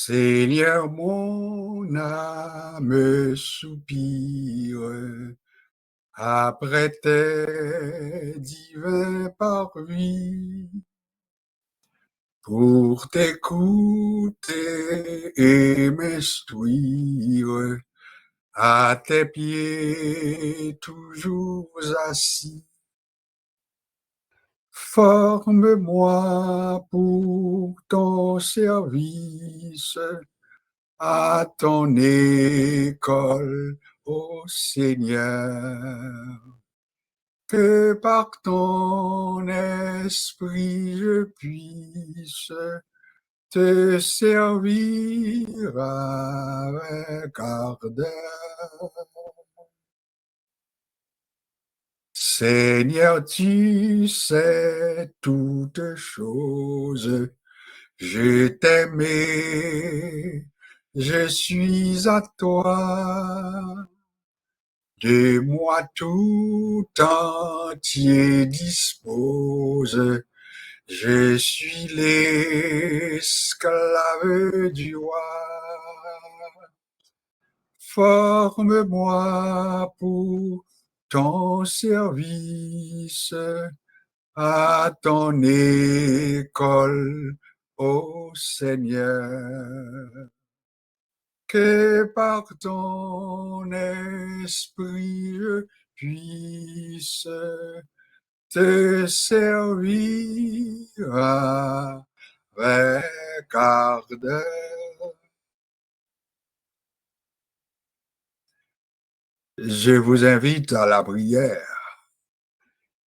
Seigneur, mon âme soupire après tes divins parvis pour t'écouter et m'instruire à tes pieds toujours assis. Forme-moi pour ton service à ton école, ô Seigneur, que par ton esprit je puisse te servir avec ardeur. Seigneur, tu sais toutes choses, je t'aimais, je suis à toi. De moi tout entier dispose, je suis l'esclave du roi. Forme-moi pour ton service à ton école, ô Seigneur. Que par ton esprit je puisse te servir avec ardeur. Je vous invite à la prière,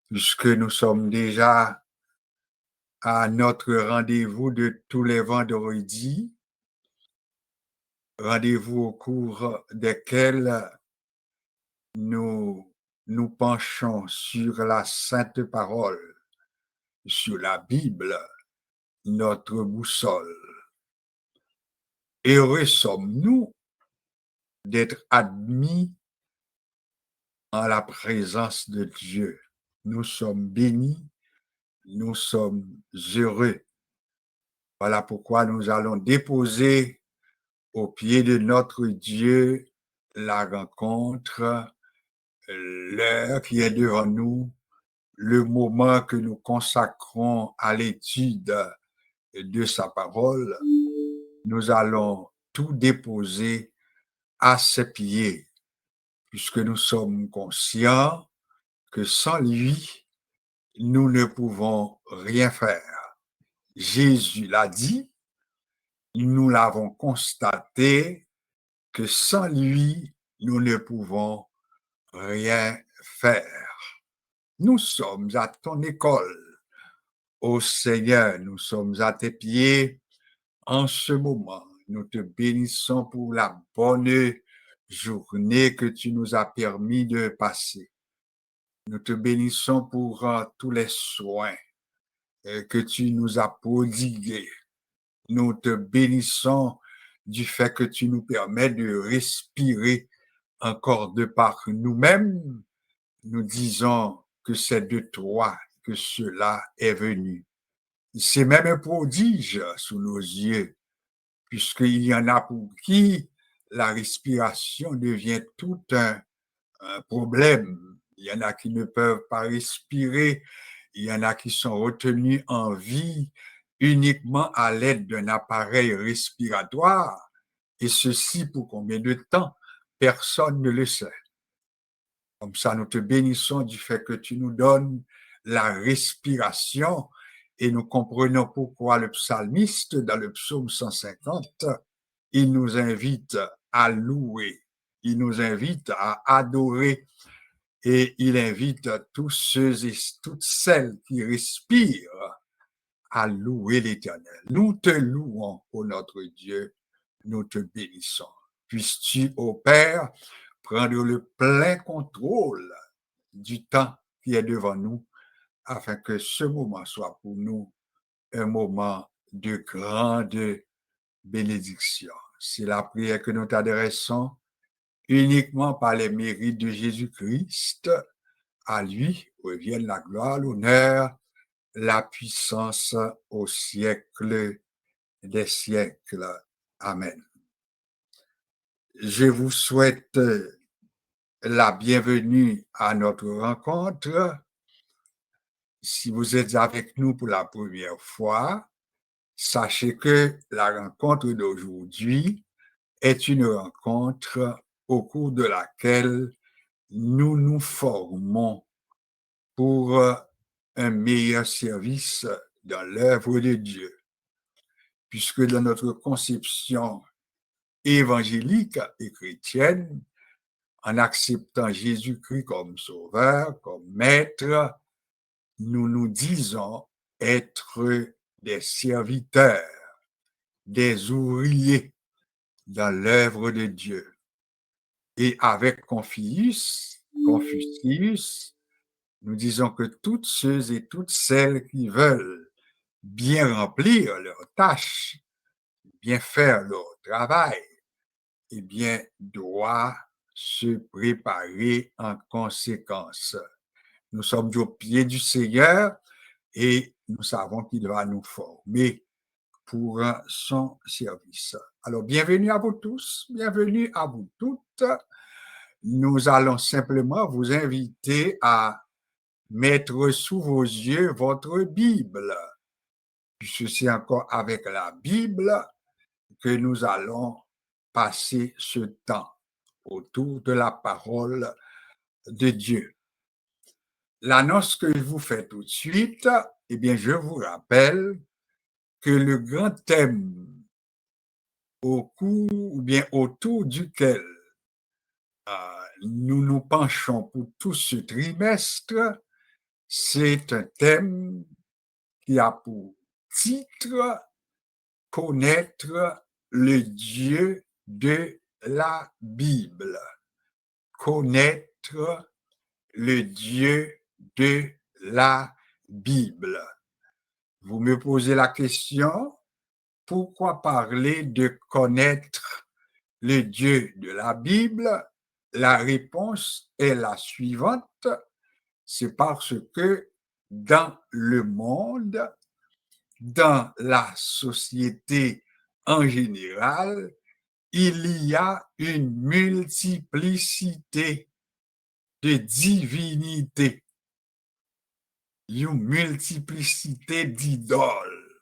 puisque nous sommes déjà à notre rendez-vous de tous les vendredis, rendez-vous au cours desquels nous nous penchons sur la sainte parole, sur la Bible, notre boussole. Heureux sommes-nous d'être admis en la présence de Dieu. Nous sommes bénis, nous sommes heureux. Voilà pourquoi nous allons déposer au pied de notre Dieu la rencontre, l'heure qui est devant nous, le moment que nous consacrons à l'étude de sa parole. Nous allons tout déposer à ses pieds, puisque nous sommes conscients que sans lui, nous ne pouvons rien faire. Jésus l'a dit, nous l'avons constaté, que sans lui, nous ne pouvons rien faire. Nous sommes à ton école, ô Seigneur, nous sommes à tes pieds en ce moment. Nous te bénissons pour la bonne journée que tu nous as permis de passer. Nous te bénissons pour tous les soins que tu nous as prodigués. Nous te bénissons du fait que tu nous permets de respirer encore de par nous-mêmes. Nous disons que c'est de toi que cela est venu. C'est même un prodige sous nos yeux, puisqu'il y en a pour qui la respiration devient tout un problème. Il y en a qui ne peuvent pas respirer, il y en a qui sont retenus en vie uniquement à l'aide d'un appareil respiratoire, et ceci pour combien de temps? Personne ne le sait. Comme ça, nous te bénissons du fait que tu nous donnes la respiration et nous comprenons pourquoi le psalmiste, dans le psaume 150, il nous invite à louer, il nous invite à adorer et il invite tous ceux et toutes celles qui respirent à louer l'Éternel. Nous te louons, ô notre Dieu, nous te bénissons. Puisses-tu, ô Père, prendre le plein contrôle du temps qui est devant nous, afin que ce moment soit pour nous un moment de grande bénédiction. C'est la prière que nous t'adressons uniquement par les mérites de Jésus-Christ. À lui reviennent la gloire, l'honneur, la puissance au siècle des siècles. Amen. Je vous souhaite la bienvenue à notre rencontre. Si vous êtes avec nous pour la première fois, sachez que la rencontre d'aujourd'hui est une rencontre au cours de laquelle nous nous formons pour un meilleur service dans l'œuvre de Dieu. Puisque dans notre conception évangélique et chrétienne, en acceptant Jésus-Christ comme sauveur, comme maître, nous nous disons être des serviteurs, des ouvriers dans l'œuvre de Dieu. Et avec Confucius, nous disons que toutes ceux et toutes celles qui veulent bien remplir leurs tâches, bien faire leur travail, eh bien, doivent se préparer en conséquence. Nous sommes au pied du Seigneur et nous savons qu'il va nous former pour son service. Alors, bienvenue à vous tous, bienvenue à vous toutes. Nous allons simplement vous inviter à mettre sous vos yeux votre Bible, puisque c'est encore avec la Bible que nous allons passer ce temps autour de la parole de Dieu. L'annonce que je vous fais tout de suite, eh bien, je vous rappelle que le grand thème autour duquel nous nous penchons pour tout ce trimestre, c'est un thème qui a pour titre « Connaître le Dieu de la Bible ». Connaître le Dieu de la Bible. Vous me posez la question, pourquoi parler de connaître le Dieu de la Bible? La réponse est la suivante, c'est parce que dans le monde, dans la société en général, il y a une multiplicité de divinités, une multiplicité d'idoles.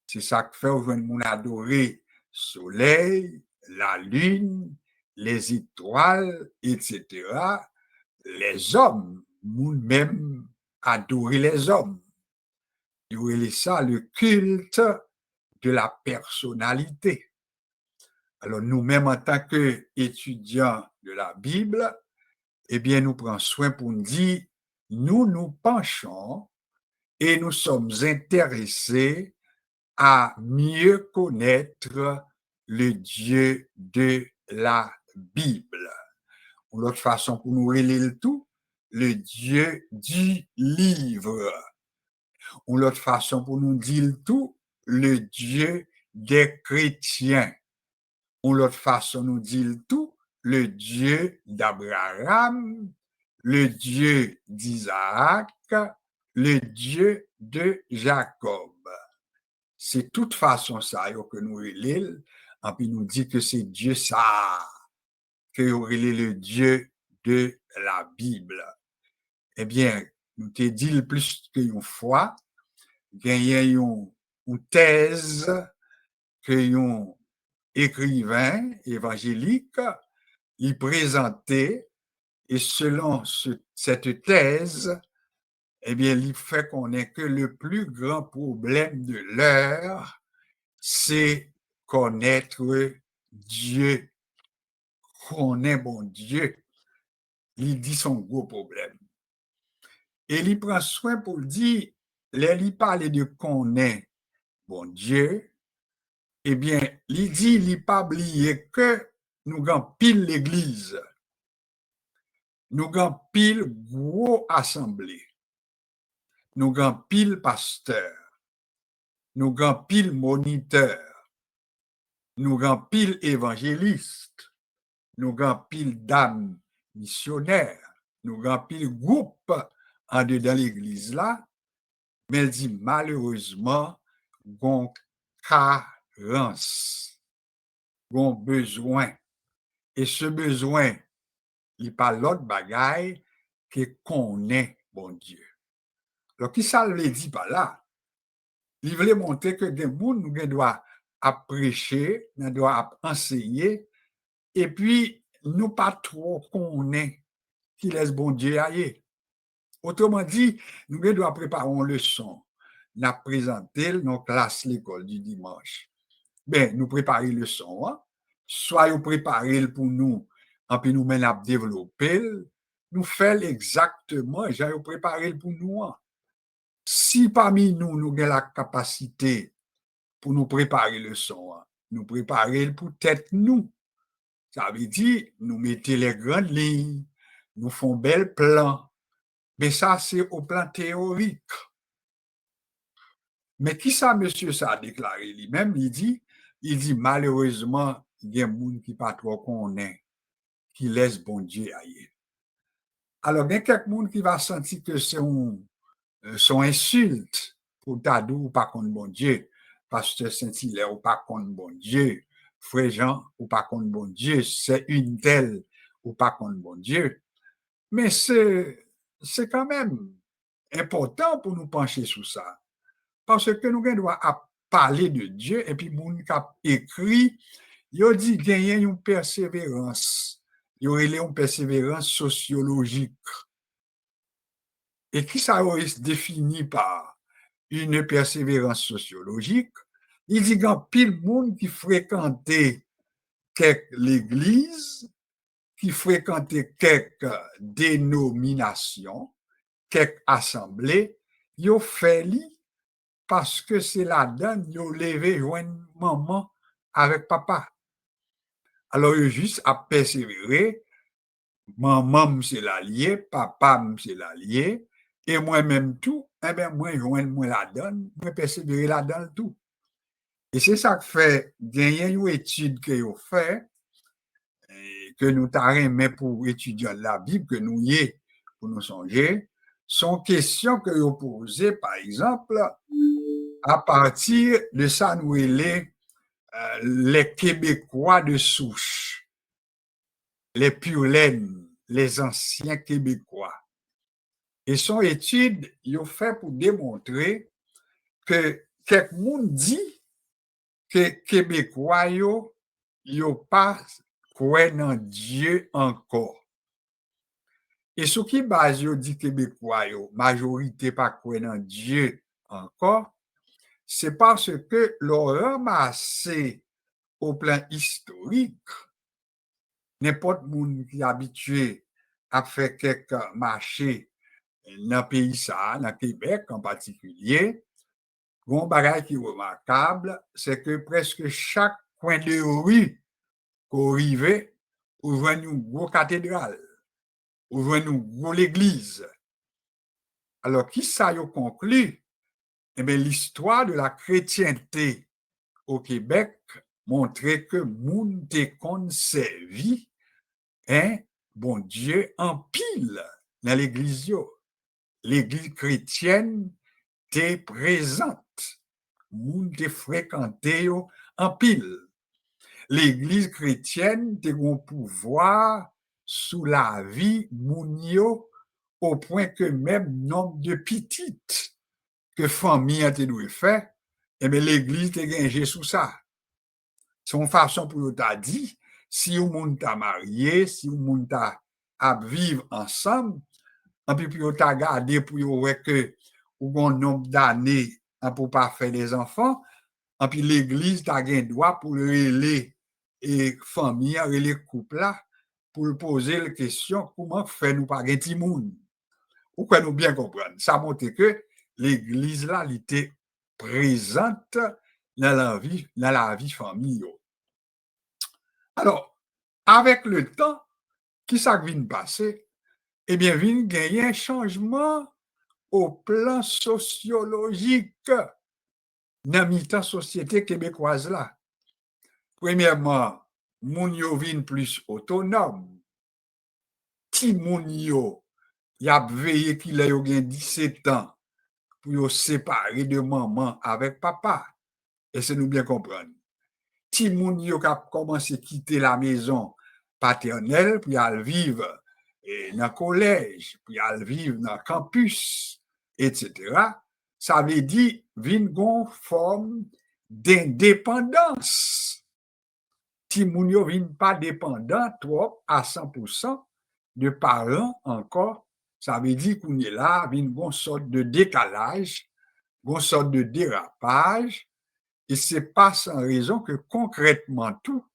C'est ça que fait aujourd'hui mon adoré soleil, la lune, les étoiles, etc. Les hommes, nous-mêmes adorer les hommes. Adorer ça le culte de la personnalité. Alors nous-mêmes en tant qu'étudiants de la Bible, eh bien nous prenons soin pour nous dire, nous nous penchons et nous sommes intéressés à mieux connaître le Dieu de la Bible. Une autre façon pour nous relayer le tout, le Dieu du livre. Une autre façon pour nous dire le tout, le Dieu des chrétiens. Une autre façon nous dire le tout, le Dieu d'Abraham, le Dieu d'Isaac, le Dieu de Jacob. C'est toute façon ça que nous relayons, et puis nous dit que c'est Dieu ça, que nous relayons le Dieu de la Bible. Eh bien, nous te dit le plus qu'une fois, gagner une thèse que un écrivain évangélique il présentait, et selon cette thèse, eh bien, il fait qu'on est que le plus grand problème de l'heure, c'est connaître Dieu, connaître bon Dieu. Il dit son gros problème. Et il prend soin pour dire, il parle de connaître bon Dieu, eh bien, il dit, il n'a pas oublié que nous avons pile l'église, nous avons pile gros assemblée, nous avons pile pasteur, nous avons pile moniteur, nous avons pile évangéliste, nous avons pile dame missionnaire, nous avons pile groupe en dedans l'église là, mais elle dit malheureusement, gon carence. ont besoin. Et ce besoin, il n'est pas l'autre bagaille que connaît bon Dieu. Donc, qui ça le dit par là? Il voulait montrer que des gens nous doit prêcher, nous doit enseigner, et puis nous pas trop connaît qui laisse bon Dieu aller. Autrement dit, nous devons préparer une leçon. Nous présenter nos classes l'école du dimanche. Ben, nous préparer le leçon, hein? Soit nous préparer pour nous, et puis nous maintenant développer, nous faire exactement, j'ai préparé pour nous. Hein? Si parmi nous, nous avons la capacité pour nous préparer le son, hein, nous préparer pour tête nous. Ça veut dire, nous mettons les grandes lignes, nous faisons bel plan. Mais ça, c'est au plan théorique. Mais qui ça, monsieur, ça a déclaré lui-même? Il dit, malheureusement, il y a des gens qui ne pas trop connaît, qui laissent bon Dieu ailleurs. Alors, il y a quelqu'un qui va sentir que c'est son insulte pour t'adou ou pas contre bon Dieu. Pasteur Saint-Hilaire ou pas contre bon Dieu. Frère Jean ou pas contre bon Dieu. C'est une telle ou pas contre bon Dieu. Mais c'est quand même important pour nous pencher sur ça. Parce que nous devons parler de Dieu et puis moun qui a écrit, il a dit qu'il y a une persévérance. Il y a une persévérance sociologique. Et qui ça est défini par une persévérance sociologique? Il dit qu'il y a pile de monde qui fréquentait l'église, qui fréquentait quelques dénominations, quelques assemblées, ils ont fait parce que c'est là-dedans qu'ils ont levé joindre maman avec papa. Alors, ils ont juste à persévérer. Maman, c'est l'allié, papa, c'est l'allié, et moi-même tout, eh bien, moi, je la donne, moi, persévérer la donne tout. Et c'est ça que fait, gagner une étude que vous fait, que nous t'arrêtons pour étudier la Bible, que nous y est, pour nous songer, sont questions que vous posez, par exemple, à partir de ça, nous les Québécois de souche, les purlaines, les anciens Québécois. Et son étude, il a fait pour démontrer que quelqu'un dit que Québécois, ils n'ont pas croit dans Dieu encore. Et ce qui base, dit Québécois, majorité pas croit dans Dieu encore, c'est parce que l'on ramassé au plan historique, n'importe qui est habitué à faire quelques marchés dans le pays, dans le Québec en particulier, un bagage qui est remarquable, c'est que presque chaque coin de rue qu'on arrivait, on voit une grosse cathédrale, on voit une grosse église. Alors, qui ça y conclut? Eh bien, l'histoire de la chrétienté au Québec montrait que moun te conservi, hein, bon Dieu, en pile dans l'église. L'église chrétienne t'es présente. Moun te fréquenté en pile. L'église chrétienne te un pouvoir sous la vie moun yo au point que même nombre de petites que famille a te doué fait, eh bien l'église te gagné sous ça. C'est une façon pour t'a dit, si ou moun t'a marié, si ou moun t'a à vivre ensemble, et puis pour t'a gardé pour voir que ou un nombre d'années pour pas faire des enfants, et puis l'église t'a gagné droit pour les et famille, les couples là, pour poser la question comment faire nous pas gagner moun. Ou quoi nous bien comprendre. Ça montre que l'église là, elle était présente dans la vie familiale. Alors, avec le temps, qui ça vient passer? Eh bien, vient gagner un changement au plan sociologique dans la société québécoise là. Premièrement, moun yo vin plus autonome. Ti moun yo, y a veillé qu'il a eu 17 ans pour se séparer de maman avec papa. Et c'est nous bien comprendre. ti moun yo k'ap commencé quitter la maison paternelle puis al vivre dans collège, puis al vivre dans campus, etc. Ça veut dire vin gon forme d'indépendance. Ti moun yo vin pas dépendant trop à 100% de parents encore. Ça veut dire qu'on est là, vin gon sorte de décalage, gon sorte de dérapage. Et c'est pas sans raison que concrètement tout,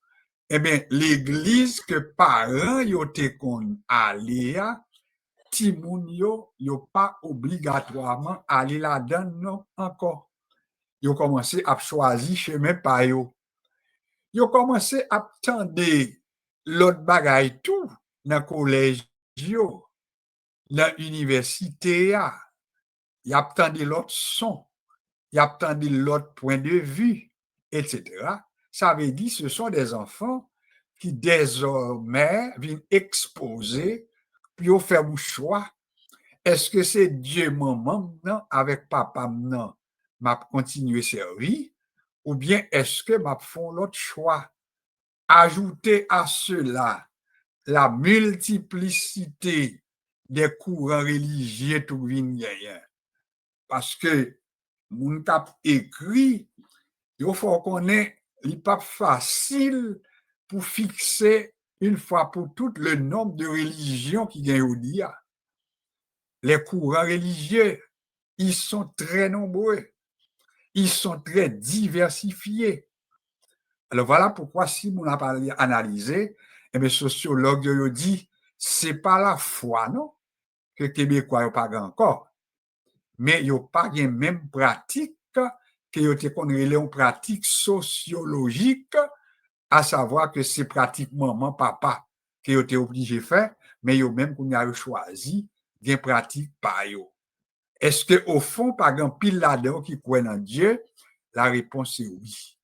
eh bien, l'église que parents yo te kon aller à, ti moun yo pas obligatoirement aller là-dedans non encore. Yo commencé à choisir chemin pa yo. Yo commencé à tendre l'autre bagay tout dans collège yo, dans université ya. Y a tendre l'autre son, y a tendre l'autre point de vue, etc. Ça veut dire ce sont des enfants qui désormais viennent exposer puis au faire un choix. Est-ce que c'est Dieu maman non avec papa non m'a continuer servir ou bien est-ce que m'a font l'autre choix? Ajouter à cela la multiplicité des courants religieux tout vinn parce que moun k'ap écrit il faut connaître il pas facile pour fixer une fois pour toutes le nombre de religions qui gagne au dia. Les courants religieux, ils sont très nombreux, ils sont très diversifiés. Alors voilà pourquoi si on a parlé analysé, et bien sociologue yo dit c'est pas la foi non que Québécois yo pas encore, mais yo pas gen même pratique que yo te connaît une pratique sociologique, à savoir que c'est pratique maman papa que yo te obligé faire, mais yo même qu'on a choisi gen pratique pa yo. Est-ce que au fond pas grand pile là-dedans qui croit en Dieu? La réponse est oui.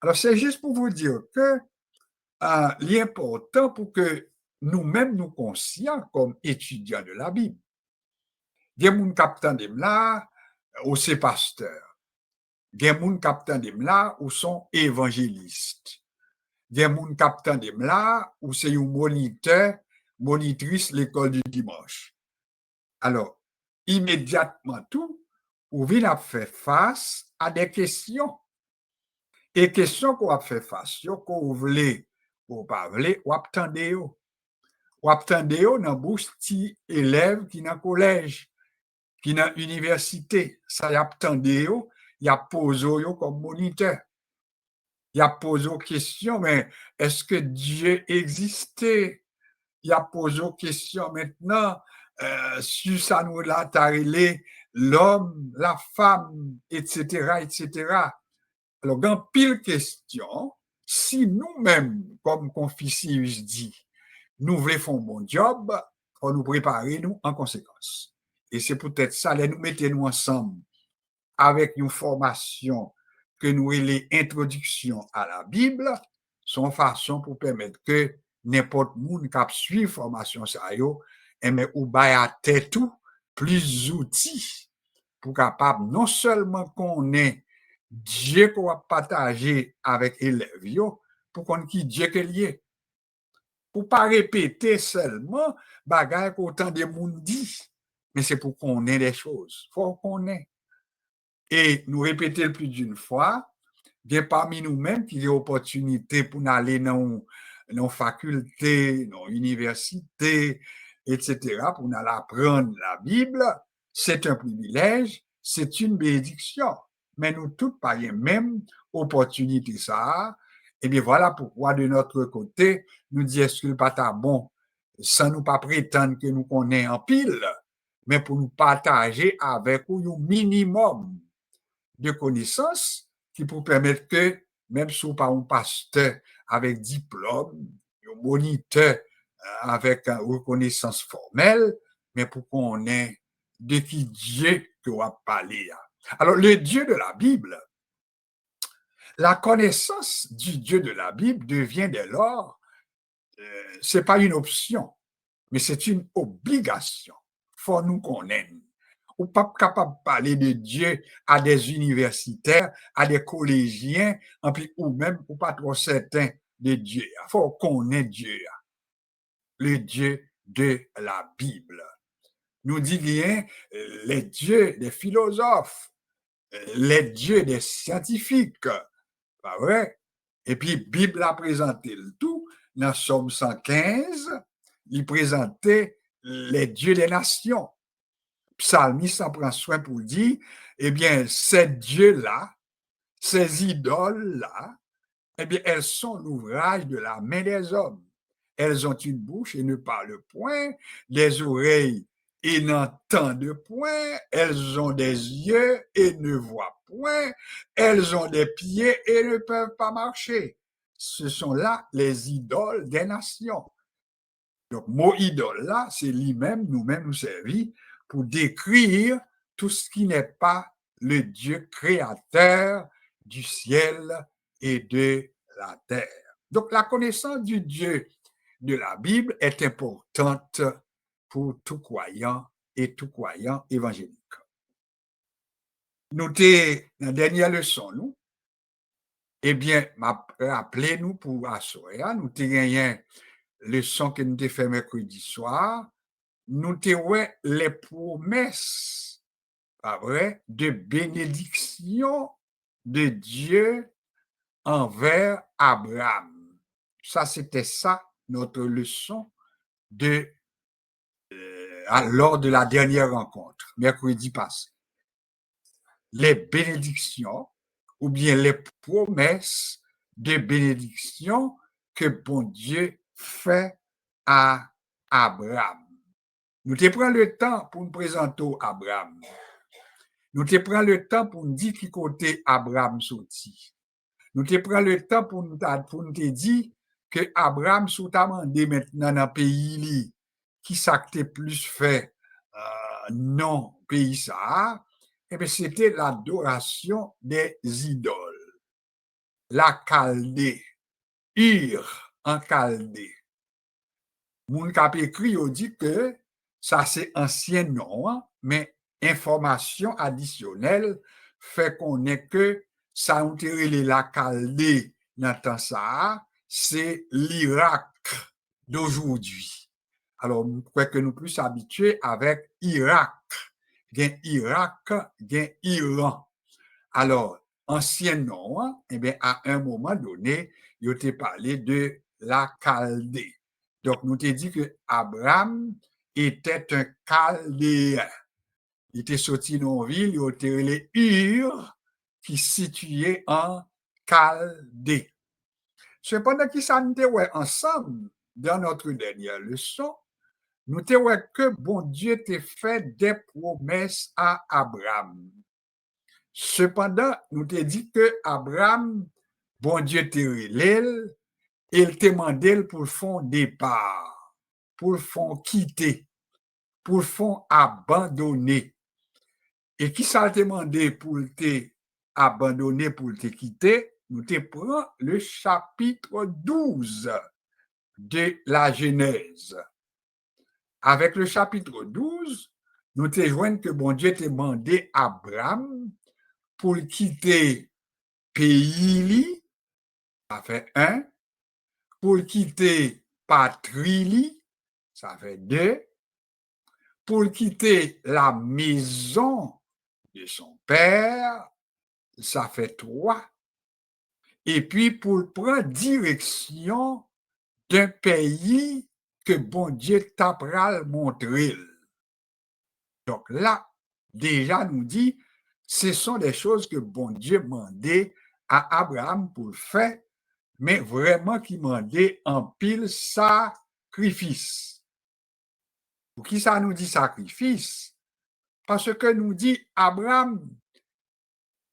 Alors c'est juste pour vous dire que l'important pour que nous-mêmes nous conscients comme étudiants de la Bible. Gen moun k'ap tandem là ou c'est pasteur. Gen moun k'ap tandem là ou sont évangélistes. Gen moun k'ap tandem là ou c'est un moniteur, monitrice l'école du dimanche. Alors, immédiatement tout, ou vient à faire face à des questions. Et questions qu'on a fait face, qu'on voulait ou pas voulait, ou attendre yo. Ou attendre yo dans bouche ti élève qui dans collège, qui dans université, ça y attendre yo, y a posé yo comme moniteur. Y a posé question mais est-ce que Dieu existait? Y a posé question maintenant sur ça nous là tarélé l'homme, la femme, etc., etc. Alors, dans pile question, si nous-mêmes, comme Confucius dit, nous voulons faire un bon job, faut nous préparer nous en conséquence. Et c'est peut-être ça, nous mettons nous ensemble avec une formation que nous les introduction à la Bible, son façon pour permettre que n'importe monde qui suit formation ça yo, mais ou bay à tête tout plus outils pour capable non seulement qu'on ait Dieu qu'on va partager avec élèves yo, pour qu'on qui Dieu que lié. Pour pas répéter seulement bagay qu'autant de monde dit, mais c'est pour qu'on ait des choses. Faut qu'on ait. Et nous répéter plus d'une fois, il y a parmi nous-mêmes qui ont opportunité pour aller dans nos facultés, dans universités, etc., pour aller apprendre la Bible. C'est un privilège, c'est une bénédiction. Mais nous tous pas les mêmes opportunités ça. Et bien voilà pourquoi de notre côté, nous disons est-ce que le pas bon, sans nous pas prétendre que nous connaissons en pile, mais pour nous partager avec vous un minimum de connaissances qui pour permettre que, même si vous pas un pasteur avec diplôme, un moniteur avec une reconnaissance formelle, mais pour qu'on ait de qui Dieu que on va parler. Alors, le Dieu de la Bible, la connaissance du Dieu de la Bible devient dès lors, c'est pas une option, mais c'est une obligation. Faut nous connaître. Ou pas capable de parler de Dieu à des universitaires, à des collégiens, ou même ou pas trop certain de Dieu. Il faut connaître Dieu, le Dieu de la Bible. Nous dit bien les dieux des philosophes, les dieux des scientifiques, pas vrai? Et puis, Bible a présenté le tout dans Somme 115, il présentait les dieux des nations. Psalmiste en prend soin pour dire, eh bien, ces dieux-là, ces idoles-là, eh bien, elles sont l'ouvrage de la main des hommes. Elles ont une bouche et ne parlent point, des oreilles et n'entendent point, elles ont des yeux et ne voient point, elles ont des pieds et ne peuvent pas marcher. Ce sont là les idoles des nations. Donc, mot idole là, c'est lui-même, nous-mêmes nous servit pour décrire tout ce qui n'est pas le Dieu créateur du ciel et de la terre. Donc, la connaissance du Dieu de la Bible est importante pour tout croyant et tout croyant évangélique. Nous t'ai, dans la dernière leçon, nous, eh bien, rappelez-nous pour assurer, nous t'ai gagné leçon que nous t'ai fait mercredi soir, nous avons les promesses, pas vrai, de bénédiction de Dieu envers Abraham. Ça, c'était ça, notre leçon lors de la dernière rencontre, mercredi passé. Les bénédictions ou bien les promesses de bénédiction que bon Dieu fait à Abraham. Nous te prenons le temps pour nous présenter Abraham. Nous te prenons le temps pour nous dire qui côté Abraham sorti. Nous te prenons le temps pour nous te dire que Abraham sous demandé maintenant dans le pays qui s'acte plus fait non pays ça. Et bien c'était l'adoration des idoles. La Chaldée, Ur en Chaldée. Moun kap écrit dit que ça c'est ancien nom, mais information additionnelle fait qu'on est que ça on la Chaldée dans temps ça, c'est l'Irak d'aujourd'hui. Alors, je crois que nous sommes plus habitués avec Irak. Gen Irak, gen Iran. Alors, ancien nom, eh bien, à un moment donné, il a parlé de la Chaldée. Donc, nous t'ai dit que Abraham était un Chaldéen. Il était sorti d'une ville, il était les Ur, qui situait en Chaldée. Cependant, qui ça nous ouais ensemble dans notre dernière leçon, nous te ouais que bon Dieu t'a fait des promesses à Abraham. Cependant, nous te dit que Abraham, bon Dieu t'a relève, il t'a demandé pour le fond départ, pour le fond quitter, pour le fond abandonner. Et qui ça t'a demandé pour te abandonner, pour te quitter? Nous te prenons le chapitre 12 de la Genèse. Avec le chapitre 12, nous te joignons que bon Dieu t'a demandé à Abraham pour quitter pays, ça fait 1, pour quitter patrie, ça fait 2, pour quitter la maison de son père, ça fait 3, et puis pour prendre direction d'un pays que bon Dieu t'a montré. Donc là, déjà nous dit, ce sont des choses que bon Dieu demandait à Abraham pour le faire, mais vraiment qui demandait en pile sacrifice. Pour qui ça nous dit sacrifice? Parce que nous dit Abraham,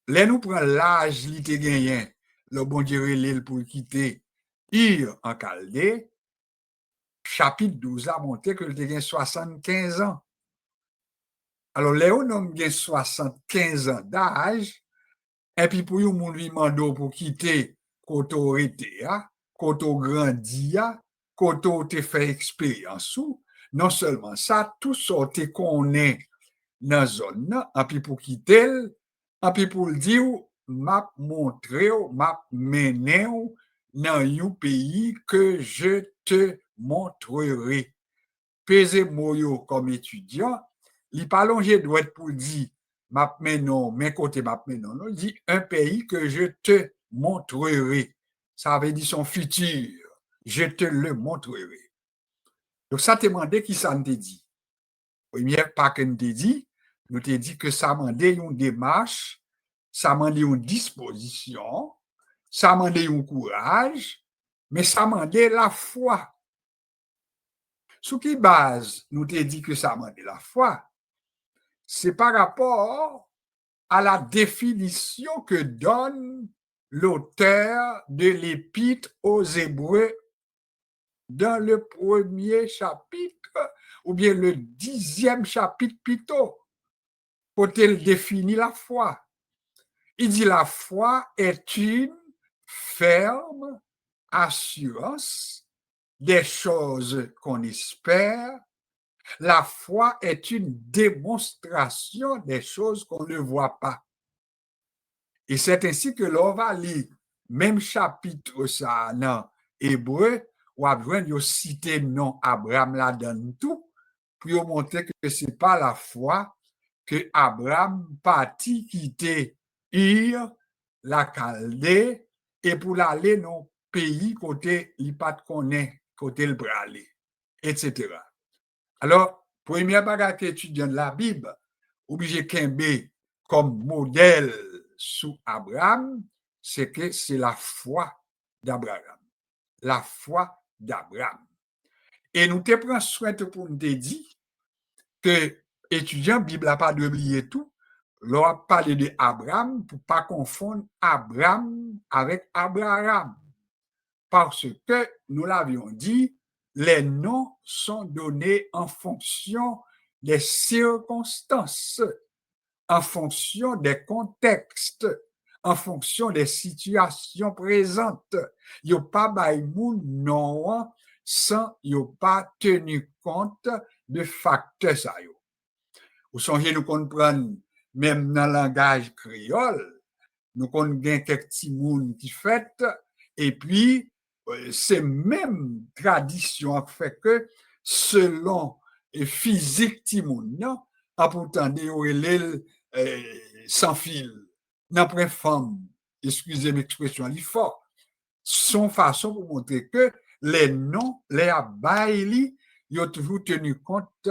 là nous prend l'âge li te gagné, le bon Dieu relève pour quitter Ur en Chaldée, chapitre 12 a montré que le te gagné 75 ans. Alors, Léon a 75 ans d'âge, et puis pour yon moun lui mando pour quitter koto rete ya, koto grandi ya, koto te fait expérience ou, non seulement ça, tout ça te connaît dans zone nan, et puis pour quitter, et puis pour le dire m'a montré, m'a mené dans un pays que je te montrerai. Pesez moyo comme étudiant, il pas longé doit être pour dire m'a menon, mais côté m'a menon, il dit un pays que je te montrerai. Ça veut dire son futur. Je te le montrerai. Donc ça te demandé qui ça te dit. Première pas que nous te dit, nous te dit que ça demandé une démarche, ça demandé une disposition, ça demandé un courage, mais ça demandé la foi. Sous qui base nous te dit que ça demandé la foi? C'est par rapport à la définition que donne l'auteur de l'Épître aux Hébreux dans le premier chapitre, ou bien le 10e chapitre plutôt, pour il définir la foi. Il dit la foi est une ferme assurance des choses qu'on espère. La foi est une démonstration des choses qu'on ne voit pas. Et c'est ainsi que l'on va lire même chapitre ça dans Hébreu, ou à besoin de citer non Abraham là dans tout, pour montrer que ce n'est pas la foi que Abraham partit quitter Ur, la Chaldée, et pour aller dans le pays côté il pas connaît, côté le bralé, etc. Alors, première bagarre qu'étudiant de la Bible, obligé Kembe comme modèle sous Abraham, c'est que c'est la foi d'Abraham. La foi d'Abraham. Et nous te prenons soin pour nous dire que étudiant Bible n'a pas d'oublier tout. L'on a parlé de Abraham pour ne pas confondre Abraham avec Abraham. Parce que, nous l'avions dit, les noms sont donnés en fonction des circonstances, en fonction des contextes, en fonction des situations présentes. Il n'y a pas de non sans il n'y a pas tenu compte de facteurs. Vous songez nous comprendre, même dans le langage créole, nous connaissons quelques petits mouns qui fait, et puis, c'est même tradition qui fait que, selon le physique Timoun, a pourtant des sans fil, n'après femme, excusez l'expression, il faut, son façon pour montrer que les noms, les abaili, ils ont toujours tenu compte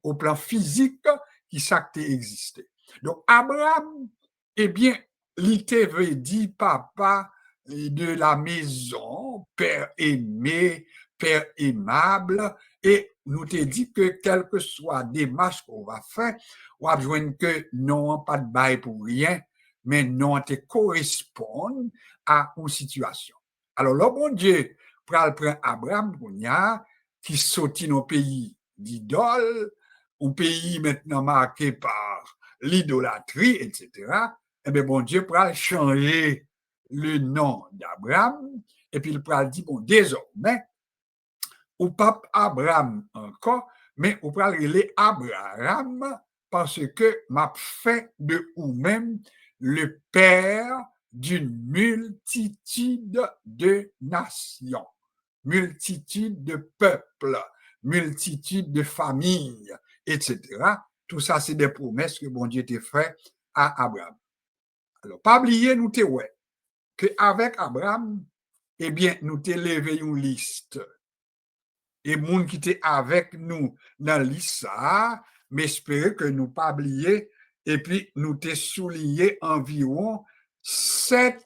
au plan physique qui s'acte existé. Donc, Abraham, eh bien, l'ité veut dire papa de la maison, père aimé, père aimable, et nous te dit que quelle que soit démarche qu'on va faire, on va besoin que non pas de bail pour rien, mais non te correspond à une situation. Alors, le bon Dieu prend Abraham qui sortit dans pays d'idole, un pays maintenant marqué par l'idolâtrie, etc. Eh bien, bon Dieu prend changer le nom d'Abraham et puis il prend dire, bon, désormais, ou pas Abraham encore, mais on prend le Abraham parce que m'a fait de vous-même le père d'une multitude de nations, multitude de peuples, multitude de familles, etc. Tout ça, c'est des promesses que bon Dieu t'a fait à Abraham. Alors, pas oublier, nous te ouais, qu'avec Abraham, eh bien, nous te levé une liste. Et moun qui étaient avec nous dans l'ISA, m'espérer que nous pas oublier, et puis nous te souligné environ 7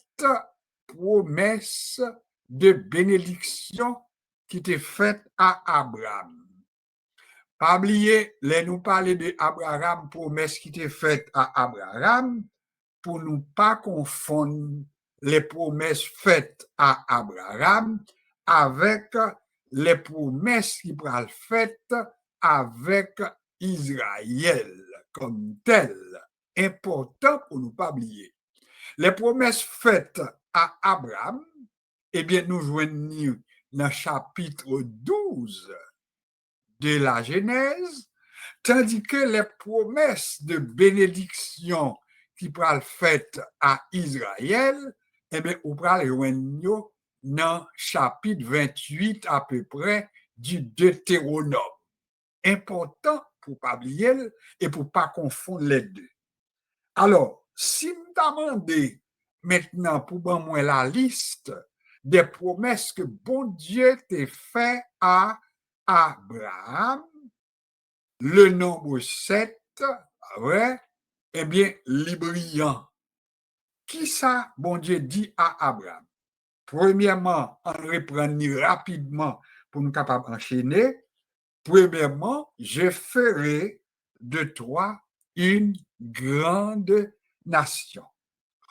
promesses de bénédiction qui étaient faites à Abraham. Pas oublier, les nous parler de Abraham, promesses qui étaient faites à Abraham, pour ne pas confondre les promesses faites à Abraham avec les promesses qui pourraient être faites avec Israël comme tel. Important pour ne pas oublier. Les promesses faites à Abraham, eh bien, nous joignons dans le chapitre 12 de la Genèse, Tandis que les promesses de bénédiction qui pral faites à Israël, eh bien, ou pral joindre dans chapitre 28 à peu près du Deutéronome. Important pour pas oublier et pour pas confondre les deux. Alors, si vous demandez maintenant pour moi la liste des promesses que bon Dieu t'a fait à Abraham, le nombre 7, ouais, eh bien, les brillants. Qui ça, bon Dieu dit à Abraham? Premièrement, on reprend rapidement pour nous capables d'enchaîner. Premièrement, je ferai de toi une grande nation.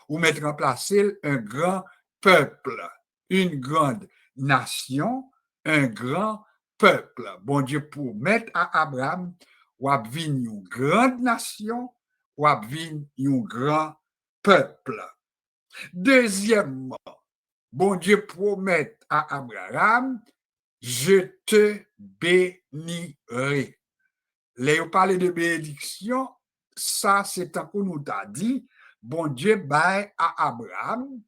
Ou mettre en place un grand peuple. Une grande nation, un grand peuple. Bon Dieu pour mettre à Abraham, ou à une grande nation, ou à un grand peuple. Deuxièmement, bon Dieu promet à Abraham, je te bénirai. Là, on parle de bénédiction, ça c'est un coup nous t'a dit, bon Dieu baille à Abraham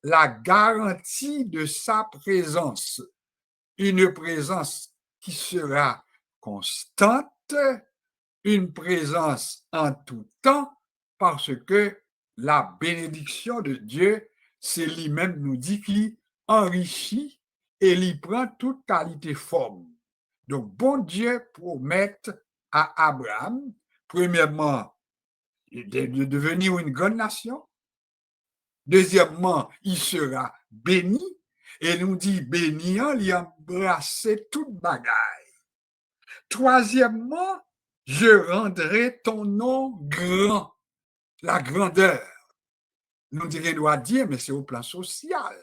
la garantie de sa présence. Une présence qui sera constante, une présence en tout temps, parce que la bénédiction de Dieu, c'est lui-même nous dit qu'il enrichit et il prend toute qualité forme. Donc, bon Dieu promet à Abraham, premièrement, de devenir une grande nation. Deuxièmement, il sera béni. Et nous dit béni, il embrasser toute bagaille. Troisièmement, je rendrai ton nom grand, la grandeur. Nous doit dire, mais c'est au plan social,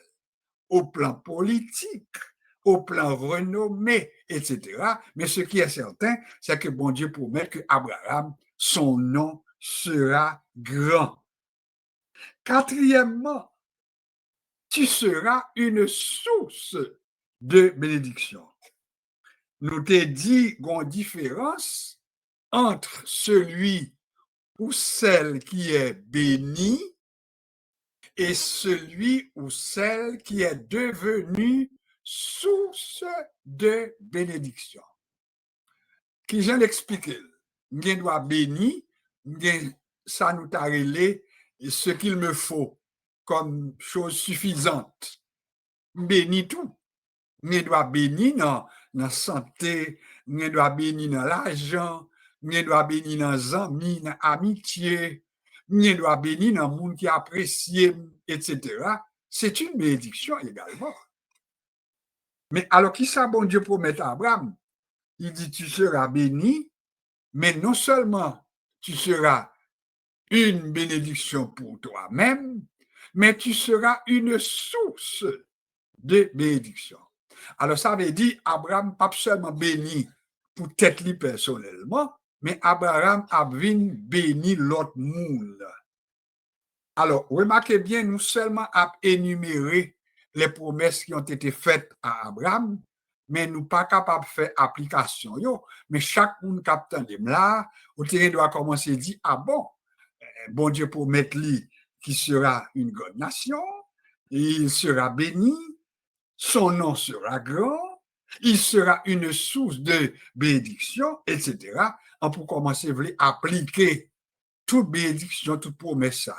au plan politique, au plan renommé, etc. Mais ce qui est certain, c'est que bon Dieu promet que Abraham, son nom sera grand. Quatrièmement, tu seras une source de bénédiction. Nous t'ai dit qu'on différence entre celui ou celle qui est béni et celui ou celle qui est devenu source de bénédiction. Qui j'en explique, nous doit béni, ça nous t'a relé ce qu'il me faut comme chose suffisante. Béni tout. Nous doit béni dans la santé, nous doit béni dans l'argent, nous doit béni dans les amis, dans l'amitié, nous doit béni dans le monde qui apprécie, etc. C'est une bénédiction également. Mais alors, qui ça, bon Dieu promet à Abraham? Il dit, tu seras béni, mais non seulement tu seras une bénédiction pour toi-même, mais tu seras une source de bénédiction. Alors, ça veut dire, Abraham pas seulement béni pour tête lui personnellement, mais Abraham a béni l'autre monde. Alors, remarquez bien, nous seulement à énumérer les promesses qui ont été faites à Abraham, mais nous pas capables de faire application. Mais chaque monde capte là, au terrain doit commencer à dire, ah bon Dieu promet lui qui sera une grande nation, il sera béni, son nom sera grand, il sera une source de bénédiction, etc. On peut commencer à appliquer toute bénédiction, toute promesse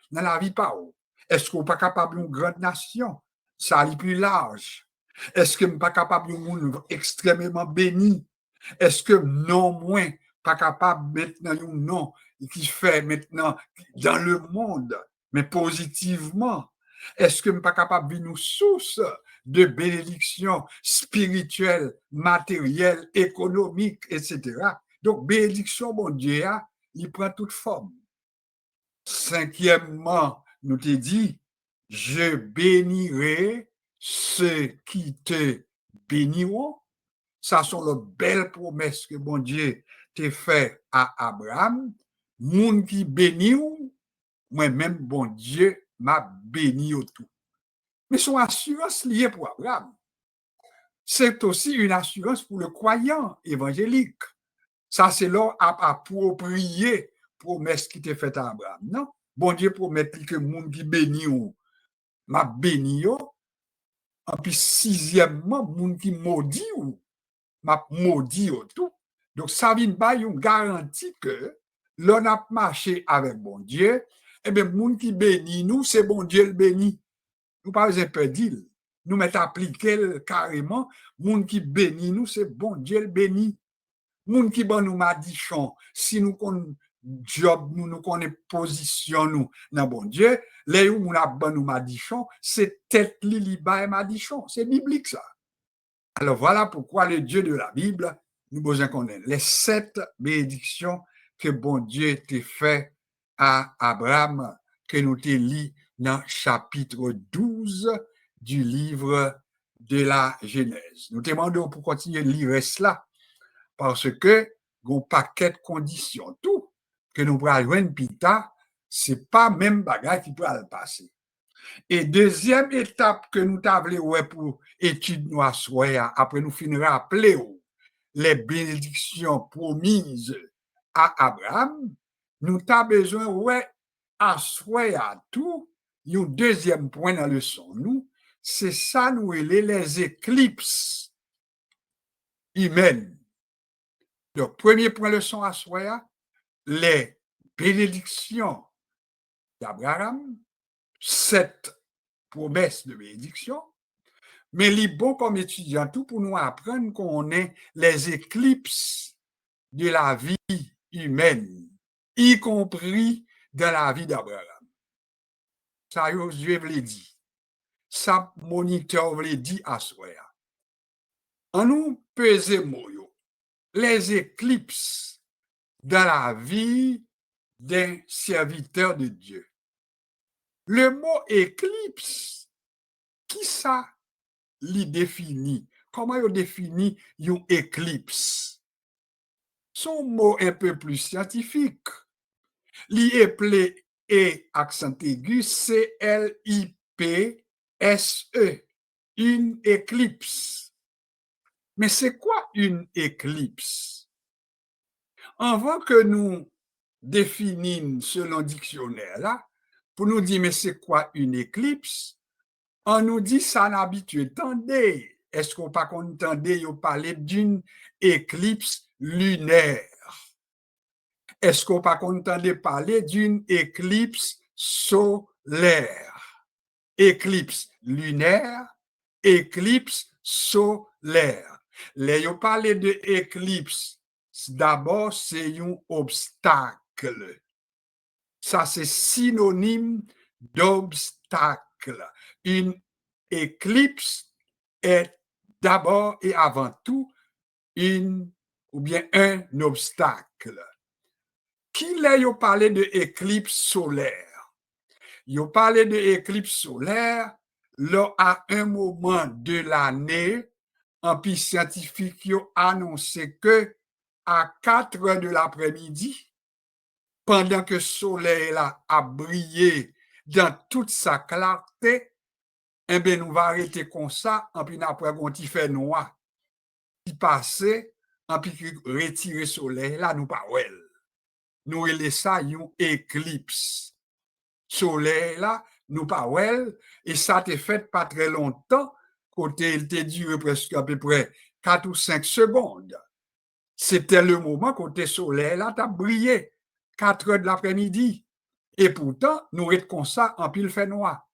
dans la vie par où. Est-ce qu'on n'est pas capable d'une grande nation? Ça est plus large. Est-ce qu'on n'est pas capable d'un monde extrêmement béni? Est-ce que non moins pas capable maintenant un nom qui fait maintenant dans le monde, mais positivement? Est-ce que nous pas capable d'une source de bénédiction spirituelle, matérielle, économique, etc. Donc, bénédiction, mon Dieu, il prend toute forme. Cinquièmement, nous te dit, je bénirai ceux qui te béniront. Ça sont les belles promesses que bon Dieu t'a fait à Abraham. Moun qui bénit, moi-même, bon Dieu m'a béni au tout. Mais son assurance liée pour Abraham, c'est aussi une assurance pour le croyant évangélique. Ça, c'est là à approprier promesse qui était faite à Abraham. Non, bon Dieu promet que le monde qui bénit ou m'a béni yo. Et puis sixièmement, monde qui maudit ou m'a maudit yo tout. Donc ça vient pas une garantie que l'on a marché avec bon Dieu, et bien monde qui bénit nous, c'est bon Dieu le bénit. Nous pas besoin de dire. Nous mettons appliquer carrément, monde qui bénit nous, c'est bon Dieu le bénit. Moun qui ban nous madichon, si nous connaissons job, nous connaissons position nous dans bon Dieu, les où moun a ban nous madichon, c'est tête li ba madichon, c'est biblique ça. Alors voilà pourquoi le Dieu de la Bible, nous besoin connaître les 7 bénédictions que bon Dieu t'a fait à Abraham, que nous te lit dans chapitre 12 du livre de la Genèse. Nous te demandons pour continuer de lire cela, parce que gon paquet de conditions tout que nous pral joindre pita, c'est pas même bagage qui peut le passer. Et deuxième étape que nous t'avons ouais pour étude nous assoya, après nous finir rappeler les bénédictions promises à Abraham, nous t'avons besoin ouais assoya tout. Un deuxième point dans le leçon nous, c'est ça nous les éclipses humaines. Donc, premier point leçon à soi, les bénédictions d'Abraham, 7 promesses de bénédiction, mais il est bon comme étudiant tout pour nous apprendre qu'on est les éclipses de la vie humaine, y compris dans la vie d'Abraham. Ça, je vous l'ai dit. Ça, moniteur vous l'ai dit à soi. En nous peser moyo, les éclipses dans la vie d'un serviteur de Dieu. Le mot éclipse, qui ça l'y définit? Comment il définit une éclipse? Son mot un peu plus scientifique. L'y appelé et accent aigu C-L-I-P-S-E. Une éclipse. Mais c'est quoi une éclipse? Avant que nous définissons selon dictionnaire là, pour nous dire mais c'est quoi une éclipse, on nous dit ça n'habitué. Tendez, est-ce qu'on pas entendait parler d'une éclipse lunaire? Est-ce qu'on pas entendait parler d'une éclipse solaire? Éclipse lunaire, éclipse solaire. Les yo parlé de éclipse, d'abord c'est un obstacle. Ça c'est synonyme d'obstacle. Une éclipse est d'abord et avant tout un obstacle. Qui l'a yo parlé de éclipse solaire? Yo parlé de éclipse solaire là à un moment de l'année, un puis scientifique yo annoncé que à 4 heures de l'après-midi, pendant que le soleil là a brillé dans toute sa clarté, eh bien, nous va arrêter comme ça, et puis après, on y fait noir, qui passe, et puis retirer le soleil, là, nous pas well. Nous laissons ça une éclipse. Soleil, là, nous pas well, et ça t'est fait pas très longtemps, côté, il t'a duré presque à peu près 4 ou 5 secondes. C'était le moment côté soleil, là, t'as brillé, 4 heures de l'après-midi. Et pourtant, nous sommes comme ça, en pile fait noir.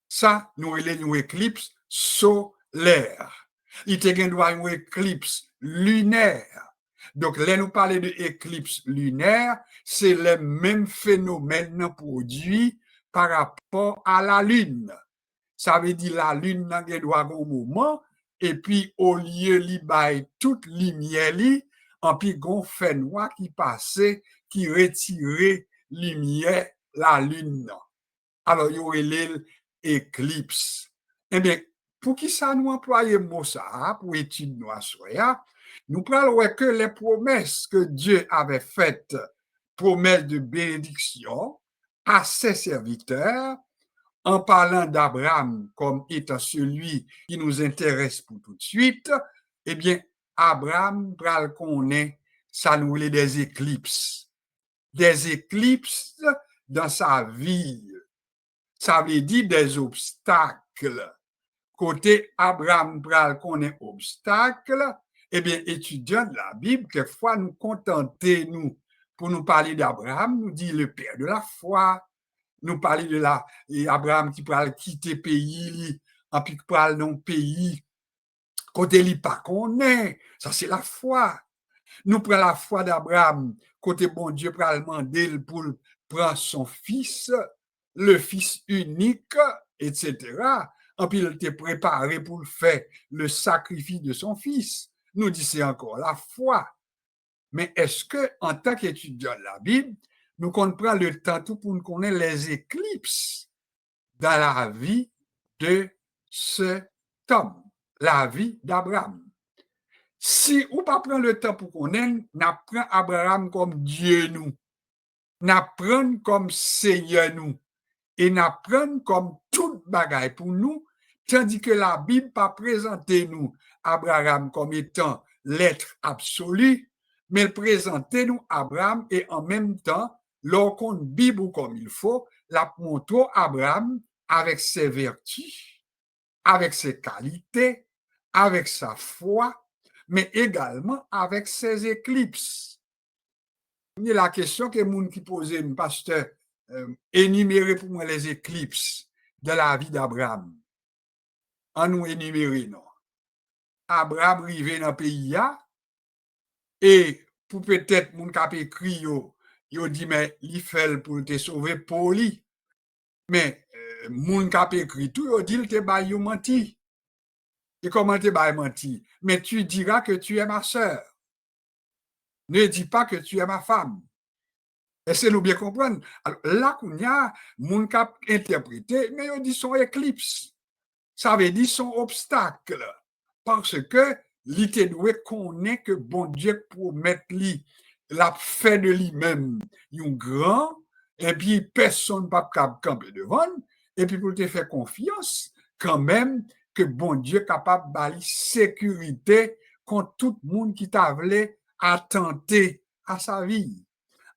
Ça, nous avons une éclipse solaire. Il y a une éclipse lunaire. Donc, là, nous parlons de éclipse lunaire, c'est le même phénomène produit par rapport à la Lune. Ça veut dire la Lune n'a pas un moment, et puis au lieu de toute lumière, en puis on fait noir qui passait, qui retirait lumière la Lune. Alors, il y aurait l'éclipse. Eh bien, pour qui ça nous employer mot ça, pour étude nous assoya, nous parlons que les promesses que Dieu avait faites, promesses de bénédiction à ses serviteurs, en parlant d'Abraham comme étant celui qui nous intéresse pour tout de suite, eh bien, Abraham pral connaît ça nous voulait des éclipses. Des éclipses dans sa vie. Ça veut dire des obstacles. Côté Abraham pral connaît obstacle, eh bien, étudiants de la Bible, quelquefois nous contenter, nous, pour nous parler d'Abraham, nous dit le père de la foi, nous parler de Abraham qui pral quitter pays, en puis pral dans pays, côté li pas connaît, ça c'est la foi. Nous prenons la foi d'Abraham, côté bon Dieu pral demander pour prendre son fils, le fils unique, etc. En puis il était préparé pour faire le sacrifice de son fils. Nous disons encore la foi. Mais est-ce que, en tant qu'étudiant de la Bible, nous comprenons le temps tout pour nous connaître les éclipses dans la vie de cet homme, la vie d'Abraham? Si on pas prend le temps pour connaître, n'apprend Abraham comme Dieu nous, n'apprend comme Seigneur nous, et n'apprend comme toute bagaille pour nous, tandis que la Bible pas présenter nous Abraham comme étant l'être absolu, mais présenter nous Abraham et en même temps, lorsqu'on Bible comme il faut, la montre Abraham avec ses vertus, avec ses qualités, avec sa foi, mais également avec ses éclipses. Il y a la question que les gens qui posaient, pasteur, énumérer pour moi les éclipses de la vie d'Abraham. En nous énumérer, non. Abraham arrivé dans le pays et pour peut-être mon cap écrit yo dit mais il fait pour te sauver pour lui. Mais mon cap écrit tout yo dit il te ba yo menti. Et comment te ba menti? Mais tu diras que tu es ma sœur. Ne dis pas que tu es ma femme. Essayez-nous bien comprendre. Alors, là, qu'on y a, mon cap interprété, mais on dit son éclipse. Ça veut dire son obstacle. Parce que, l'ité doué connaît que bon Dieu promet lui, la fait de lui-même, un grand, et puis personne pas capable de camper devant, et puis pour te faire confiance, quand même, que bon Dieu est capable de sécurité contre tout le monde qui t'a voulu attenter à sa vie.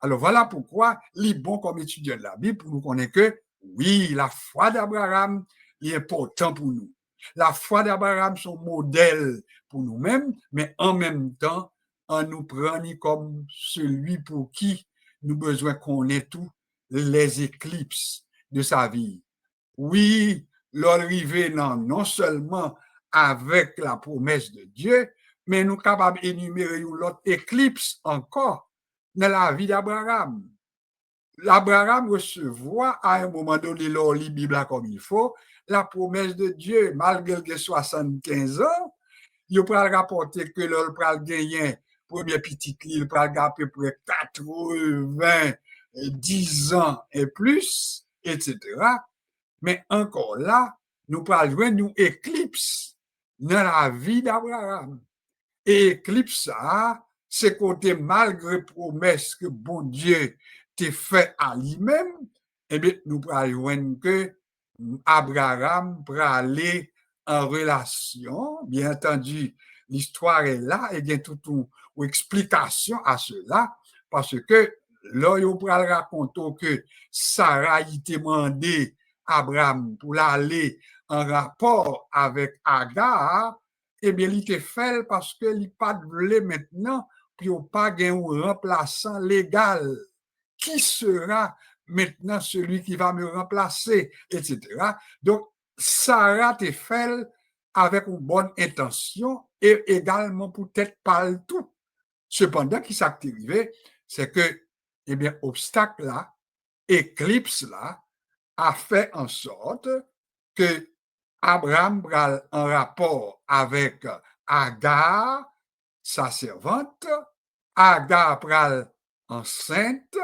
Alors voilà pourquoi il est bon comme étudiant de la Bible pour nous connaître que oui, la foi d'Abraham est importante pour nous. La foi d'Abraham est son modèle pour nous-mêmes, mais en même temps, en nous prenant comme celui pour qui nous besoin connaître tous les éclipses de sa vie. Oui, l'arrivée non seulement avec la promesse de Dieu, mais nous sommes capables d'énumérer l'autre éclipse encore dans la vie d'Abraham. L'Abraham recevoir à un moment donné, dans la Bible comme il faut, la promesse de Dieu, malgré que 75 ans, il peut rapporter que l'on peut gagner premier petit il peut à peu près 10 ans et plus, etc. Mais encore là, nous parlons de nous éclipse dans la vie d'Abraham. Et éclipse ça, c'est côté malgré promesse que bon Dieu t'a fait à lui-même, eh bien, nous parlons que Abraham pour aller en relation, bien entendu, l'histoire est là, et bien toute une explication à cela, parce que là, on peut raconter que Sarah a demandé à Abraham pour aller en rapport avec Agar, eh bien, il était fait parce qu'il n'a pas de maintenant, puis il n'a pas un remplaçant légal. Qui sera maintenant celui qui va me remplacer, etc. Donc, Sarah te fait avec une bonne intention et également peut-être pas le tout. Cependant, qui s'est arrivé, c'est que, eh bien, obstacle là, éclipse là, a fait en sorte que Abraham pral en rapport avec Agar, sa servante, Agar pral enceinte,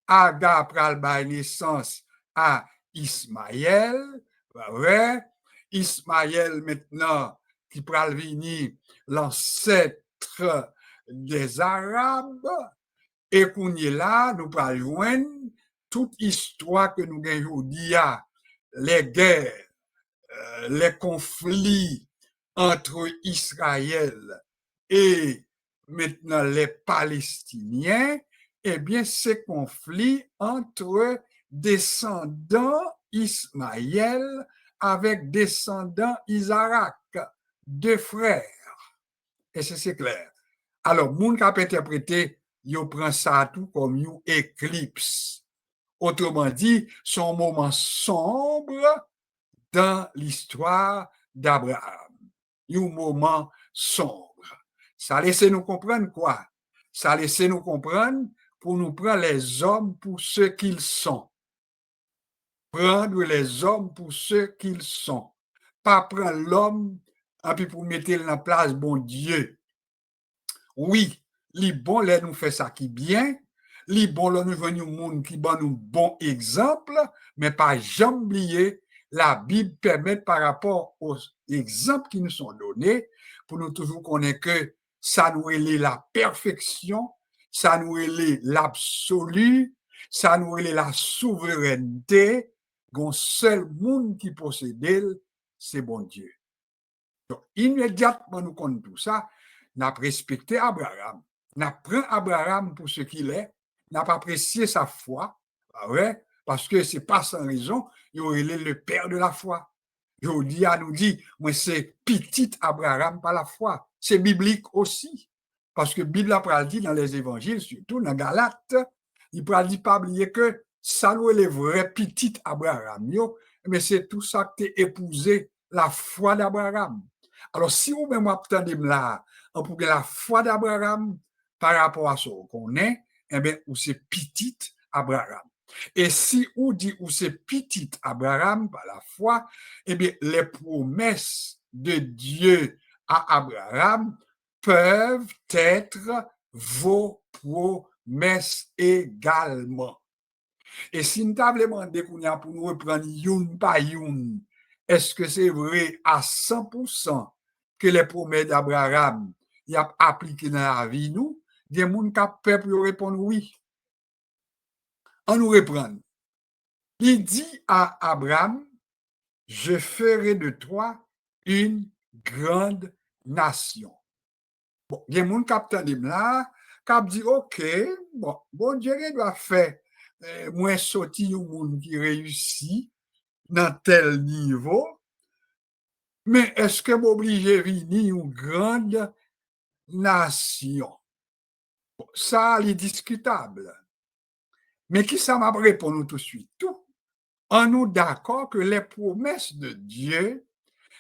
Agar pral bay naissance à Ismaël, ouais, Ismaël maintenant qui pral venir l'ancêtre des Arabes, et qu'on y est là, nous pral joindre toute histoire que nous gagnons aujourd'hui, les guerres, les conflits entre Israël et maintenant les Palestiniens, eh bien, c'est conflit entre descendants Ismaël avec descendants Isaac, deux frères. Et c'est clair. Alors, moun qui a interprété, il prend ça tout comme une éclipse. Autrement dit, son moment sombre dans l'histoire d'Abraham. Un moment sombre. Ça laisse nous comprendre quoi? Ça laisse nous comprendre pour nous prendre les hommes pour ce qu'ils sont. Prendre les hommes pour ce qu'ils sont. Pas prendre l'homme et puis pour mettre en place bon Dieu. Oui, les bons là nous fait ça qui bien, les bons là nous venons monde qui donne nous bon exemple, mais pas jamais oublier la Bible permet par rapport aux exemples qui nous sont donnés pour nous toujours connaître que ça nous est la perfection, ça nous est l'absolu, ça nous est la souveraineté, un seul monde qui possède, c'est bon Dieu. Donc, immédiatement nous connaissons tout ça, nous avons respecté Abraham, nous avons pris Abraham pour ce qu'il est, nous avons apprécié sa foi, ouais, parce que ce n'est pas sans raison, il est le père de la foi. Il nous dit, moi c'est petit Abraham par la foi. C'est biblique aussi. Parce que la Bible a dit dans les évangiles, surtout dans Galates, il a dit pas oublier que ça nous est le vrai petit Abraham, mais c'est tout ça qui a épousé la foi d'Abraham. Alors, si vous même attendez là, pour la foi d'Abraham par rapport à ce qu'on est, eh bien, ou c'est petit Abraham. Et si on dit ou c'est petit Abraham par la foi, eh bien, les promesses de Dieu à Abraham peuvent être vos promesses également. Et si nous avons demandé pour nous reprendre une par une, est-ce que c'est vrai à 100% que les promesses d'Abraham y a appliqué dans la vie nous? Des gens qui peuvent répondre oui. On nous reprend. Il dit à Abraham, je ferai de toi une grande nation. Bon, il y a des gens qui attendent là, qui disent, OK, bon Dieu doit faire, moi sortir un monde qui réussit dans tel niveau, mais est-ce que m'oblige à venir une grande nation? Bon, ça, c'est discutable. Mais qui ça m'a répondu tout de suite? Tout. On nous d'accord que les promesses de Dieu,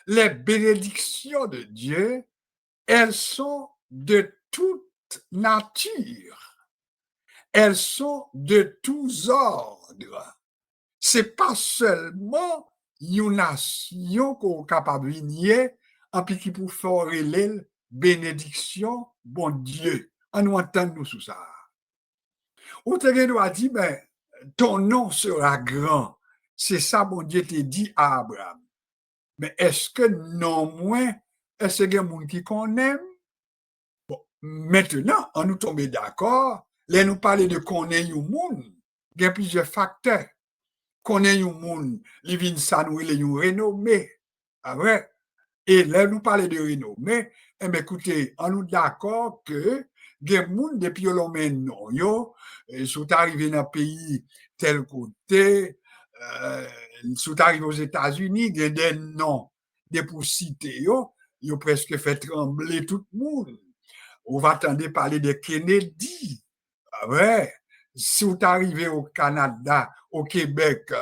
les bénédictions de Dieu, elles sont de toute nature. Elles sont de tous ordres. C'est pas seulement une nation qu'on est capable de venir et puis qui peut faire l'île bénédiction, bon Dieu. On nous entend nous sous ça. Ou te doit dire, ben, ton nom sera grand. C'est ça, bon Dieu t'a dit à Abraham. Mais est-ce que non moins, est-ce qu'il y a des gens qui connaissent? Bon, maintenant, on nous tombe d'accord, là nous parler de connaître un monde, il y a plusieurs facteurs. Connaître un monde, il vient ça nous il renommé. Ah ouais? Et là nous parler de renommé, eh bien, écoutez, on nous d'accord que des gens depuis l'homme non yo, sont arrivés dans un pays tel côté, sont arrivés aux États-Unis, il y a des noms, des pour citer yo, ils ont presque fait trembler tout le monde. On va attendre parler de Kennedy. Ah ouais. Si vous arrivez au Canada, au Québec,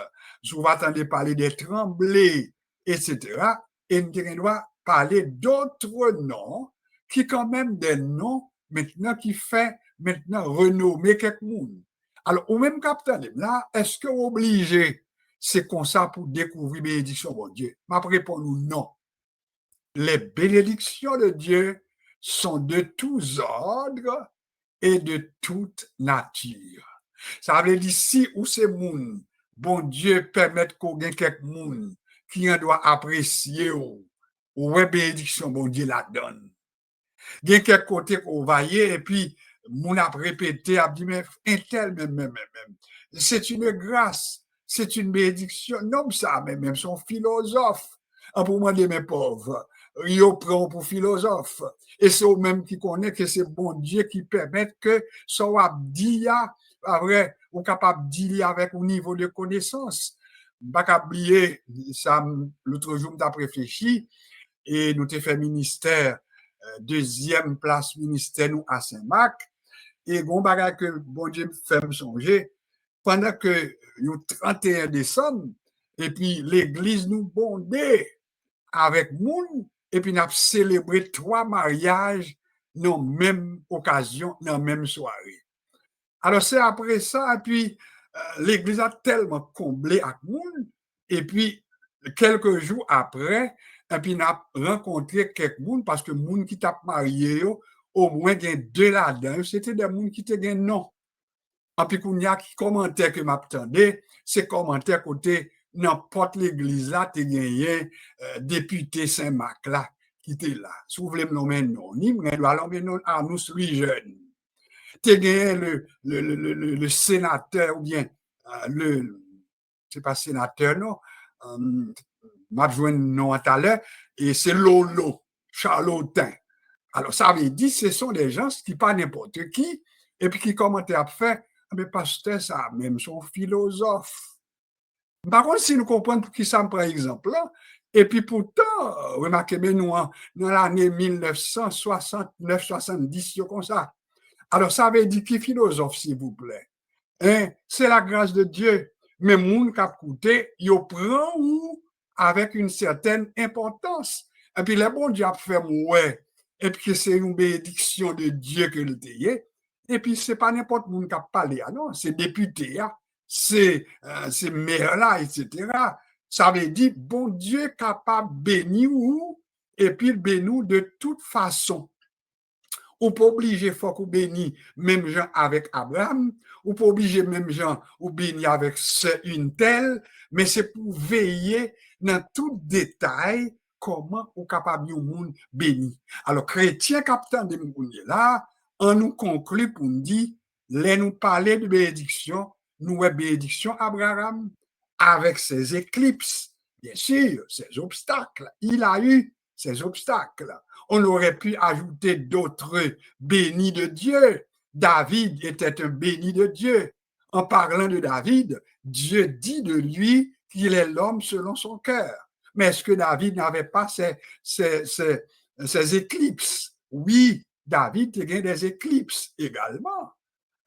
vous va attendre parler des Tremblay, etc. Et nous doit parler d'autres noms qui quand même des noms maintenant qui fait maintenant renommer quelque monde. Alors, au même capitaine, là, est-ce que vous obligez, c'est comme ça pour découvrir bénédiction de Dieu? Ma réponse non. Les bénédictions de Dieu sont de tous ordres et de toute nature. Ça veut dire si ou c'est moun, bon Dieu permet qu'on ait quelques moun qui en doit apprécier ou bénédiction, bon Dieu la donne. Il y a quelques côtés qu'on va y et puis moun a répété, a dit, mais un tel même. C'est une grâce, c'est une bénédiction. Non, ça, même son philosophe. Pour moi, mes pauvres. yo prend pour philosophe. Et c'est eux même qui connaît que c'est bon Dieu qui permet que soit dit vrai, ou capable de dire avec un niveau de connaissance. Pas oublier ça l'autre jour m'ta réfléchi et nous t'ai fait ministère deuxième place ministère nous à Saint-Marc et bon bagage que bon Dieu fait me songer pendant que le 31 décembre et puis l'église nous bondait avec moun et puis nous avons célébré 3 mariages dans même occasion, dans même soirée. Alors c'est après ça, et puis l'église a tellement comblé avec moun, et puis quelques jours après, et puis nous avons rencontré quelques moun, parce que moun qui t'a marié, au moins il y a 2 là-dedans, c'était des moun qui te gagnent non. Et puis qu'on y a qui commentaire que m'attendait, c'est commentaire côté n'importe l'église là, tu gagné député Saint-Marc là, qui était là. Si vous voulez me nommer non, ni me doit nommer non à nous suis jeunes. Tu gagné le sénateur ou bien c'est pas sénateur non, m'a joué non tout à l'heure et c'est Lolo Charlotin. Alors ça veut dire ce sont des gens qui pas n'importe qui et puis qui commentent à faire mais pasteur ça même son philosophe. Par contre si nous comprenons pour qui ça me prend exemple là et puis pourtant remarquez bien nous dans l'année 1969-70 comme ça. Alors ça veut dire qui philosophe s'il vous plaît. Hein? C'est la grâce de Dieu. Mais moun qui a coûté, il prend ou avec une certaine importance. Et puis le bon Dieu a fait ouais. Et puis c'est une bénédiction de Dieu que le déyé. Et puis c'est pas n'importe moun qui a parlé, non, c'est député, c'est maire là, etc. Ça veut dire bon Dieu capable de bénir ou et puis bénir de toute façon. Ou pas obligé faut qu'on bénisse même gens avec Abraham, ou pas obligé même gens ou bénir avec une telle, mais c'est pour veiller dans tout détail comment on capable de monde béni. Alors chrétien capitaine de moun là, on nous conclut pour nous dire les nous parler de bénédiction, nous bénédiction Abraham avec ses éclipses, bien sûr, ses obstacles, il a eu ces obstacles. On aurait pu ajouter d'autres bénis de Dieu. David était un béni de Dieu. En parlant de David, Dieu dit de lui qu'il est l'homme selon son cœur. Mais est-ce que David n'avait pas ces éclipses? Oui, David a des éclipses également.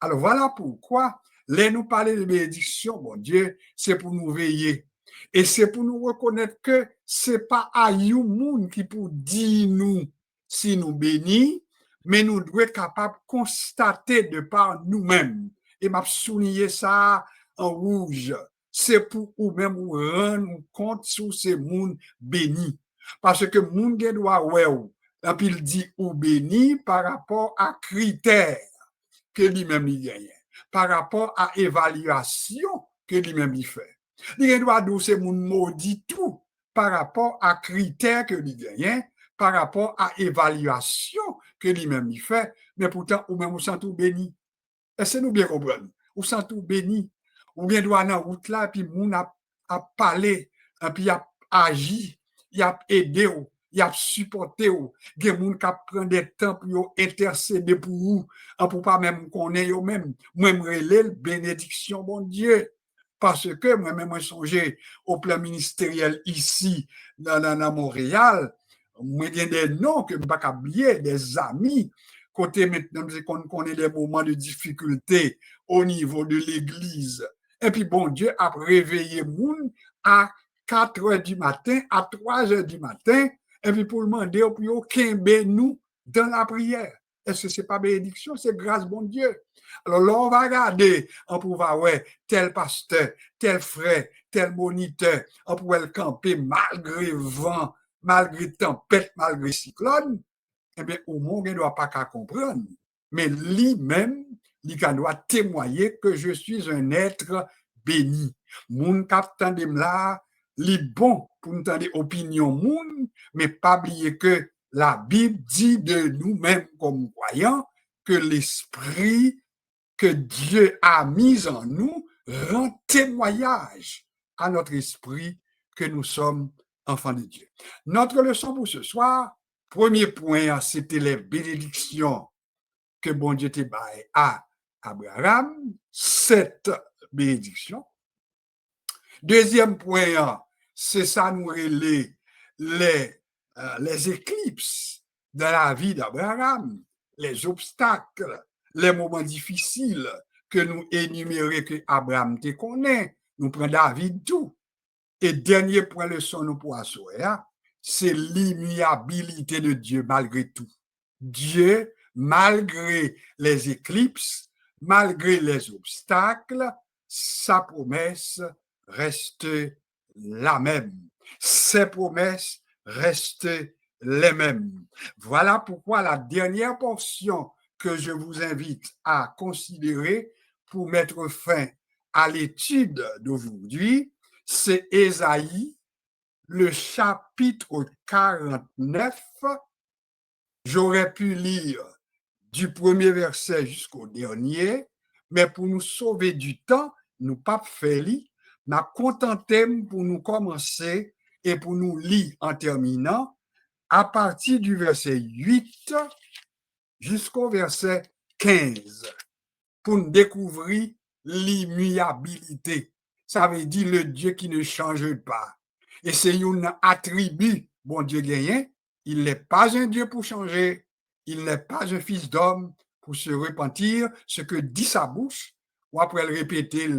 Alors voilà pourquoi, les nous parler de bénédiction, mon Dieu, c'est pour nous veiller. Et c'est pour nous reconnaître que c'est pas à you moun qui pour dire nous si nous bénis, mais nous devons être capables de constater de par nous-mêmes. Et m'a souligné ça en rouge. C'est pour nous-mêmes nous rendre compte sur ces moun bénis. Parce que moun gen doit ouais, et puis il dit ou béni par rapport à critères que lui-même il gagne, par rapport à évaluation que lui-même il fait. Il doit dire c'est mon maudit tout par rapport à critères que lui gagne, par rapport à évaluation que lui-même il fait, mais pourtant ou même on sent tout béni. Est-ce que nous bien comprenons? On sent tout béni. Ou bien doit dans route là puis moun a parlé, puis a agi, il a aidé, il a supporté, il y a des gens qui prennent des temps pour intercéder pour vous, pour pas même connaître eux-mêmes. Moi-même, relève bénédiction, bon Dieu. Parce que moi-même, je songeais au plan ministériel ici, dans Montréal, moi, il y a des noms que je ne peux pas oublier, des amis, côté maintenant, qu'on connaît des moments de difficulté au niveau de l'église. Et puis, bon Dieu a réveillé moun à 4 heures du matin, à 3 heures du matin, et puis pour demander au plus haut, qu'aimer nous dans la prière. Est-ce que ce n'est pas bénédiction? C'est grâce, bon Dieu. Alors là, on va regarder, on pourra ouais, tel pasteur, tel frère, tel moniteur, on pourrait le camper malgré vent, malgré tempête, malgré cyclone. Eh bien, au monde, il ne doit pas qu'à comprendre. Mais lui-même, il doit témoigner que je suis un être béni. Moun captain de là, li bon pour nous entendre opinion moun, mais pas oublier que la Bible dit de nous-mêmes comme croyants que l'esprit que Dieu a mis en nous rend témoignage à notre esprit que nous sommes enfants de Dieu. Notre leçon pour ce soir, premier point, c'était les bénédictions que bon Dieu te baille à Abraham, 7 bénédictions. Deuxième point, c'est ça nous les éclipses dans la vie d'Abraham, les obstacles, les moments difficiles que nous énumérons que Abraham te connaît, nous prenons David tout. Et dernier point leçon nous pour assurer, c'est l'immuabilité de Dieu malgré tout. Dieu, malgré les éclipses, malgré les obstacles, sa promesse reste la même. Ses promesses restent les mêmes. Voilà pourquoi la dernière portion que je vous invite à considérer pour mettre fin à l'étude d'aujourd'hui, c'est Ésaïe, le chapitre 49. J'aurais pu lire du premier verset jusqu'au dernier, mais pour nous sauver du temps, nous pas fait lire, nous contenté pour nous commencer et pour nous lire en terminant à partir du verset 8 jusqu'au verset 15 pour nous découvrir l'immuabilité. Ça veut dire le Dieu qui ne change pas. Et c'est un attribut, bon Dieu gagné, il n'est pas un Dieu pour changer, il n'est pas un fils d'homme pour se repentir, ce que dit sa bouche, ou après le répéter,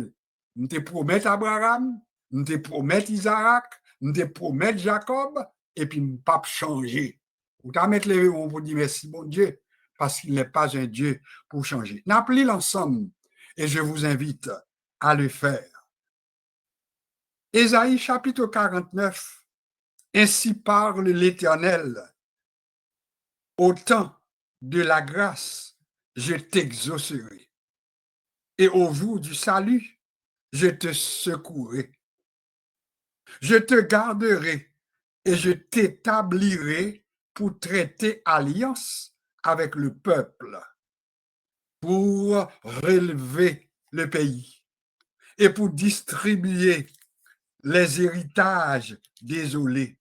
nous te promet Abraham, nous te promet Isaac, nous te promet Jacob, et puis nous ne pas changer. Ou t'as mettre les mots pour dire merci bon Dieu, parce qu'il n'est pas un Dieu pour changer. N'appelez l'ensemble, et je vous invite à le faire. Ésaïe chapitre 49, ainsi parle l'Éternel. Au temps de la grâce, je t'exaucerai. Et au jour du salut, je te secouerai. Je te garderai et je t'établirai pour traiter alliance avec le peuple, pour relever le pays et pour distribuer les héritages désolés,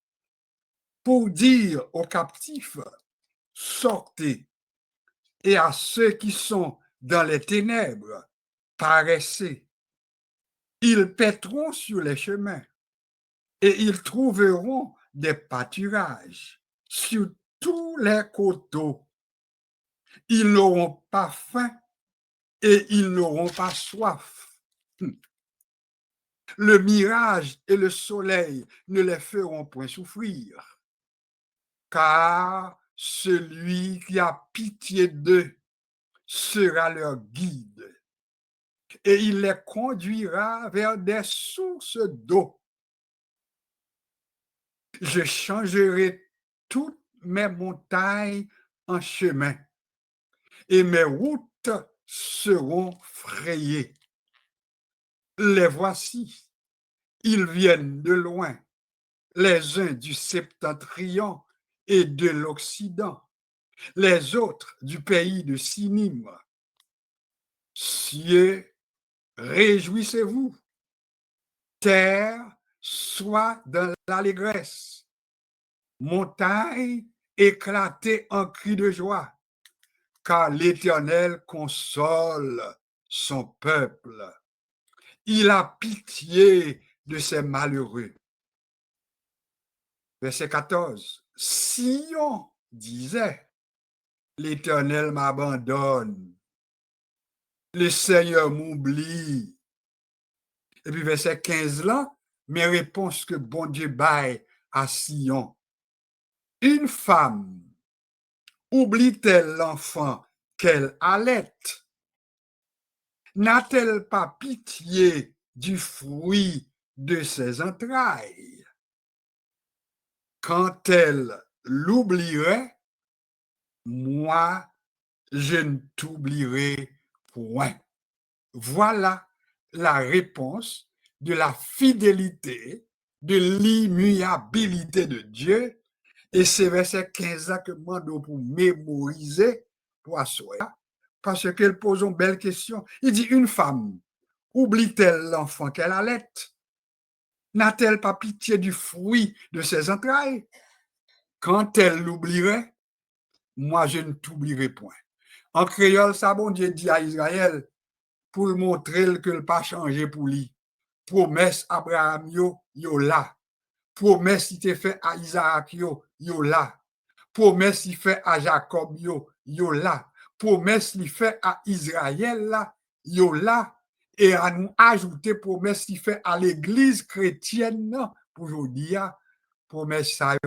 pour dire aux captifs, sortez, et à ceux qui sont dans les ténèbres, paraissez. Ils paîtront sur les chemins et ils trouveront des pâturages sur tous les coteaux. Ils n'auront pas faim et ils n'auront pas soif. Le mirage et le soleil ne les feront point souffrir, car celui qui a pitié d'eux sera leur guide et il les conduira vers des sources d'eau. Je changerai toutes mes montagnes en chemin et mes routes seront frayées. Les voici, ils viennent de loin, les uns du septentrion et de l'Occident, les autres du pays de Sinim. Cieux, réjouissez-vous, terre, sois dans l'allégresse, montagne, éclatez en cris de joie, car l'Éternel console son peuple. Il a pitié de ses malheureux. Verset 14. Sion disait, l'Éternel m'abandonne, le Seigneur m'oublie. Et puis verset 15 là, mes réponses que bon Dieu baille à Sion. Une femme oublie-t-elle l'enfant qu'elle allait? N'a-t-elle pas pitié du fruit de ses entrailles? Quand elle l'oublierait, moi, je ne t'oublierai point. Voilà la réponse de la fidélité, de l'immuabilité de Dieu. Et c'est verset 15 que moi pour mémoriser pour asseoir, parce qu'elle pose une belle question. Il dit, une femme oublie-t-elle l'enfant qu'elle allait? N'a-t-elle pas pitié du fruit de ses entrailles? Quand elle l'oublierait, moi je ne t'oublierai point. En créole, ça, bon Dieu dit à Israël, pour le montrer que le pas changé pour lui. Promesse Abraham yo là. Promesse il te fait à Isaac yo là. Promesse il fait à Jacob yo là. Promesse il fait à Israël là, yo là. Et à nous ajouter promesse il fait à l'église chrétienne pour aujourd'hui, promesse ça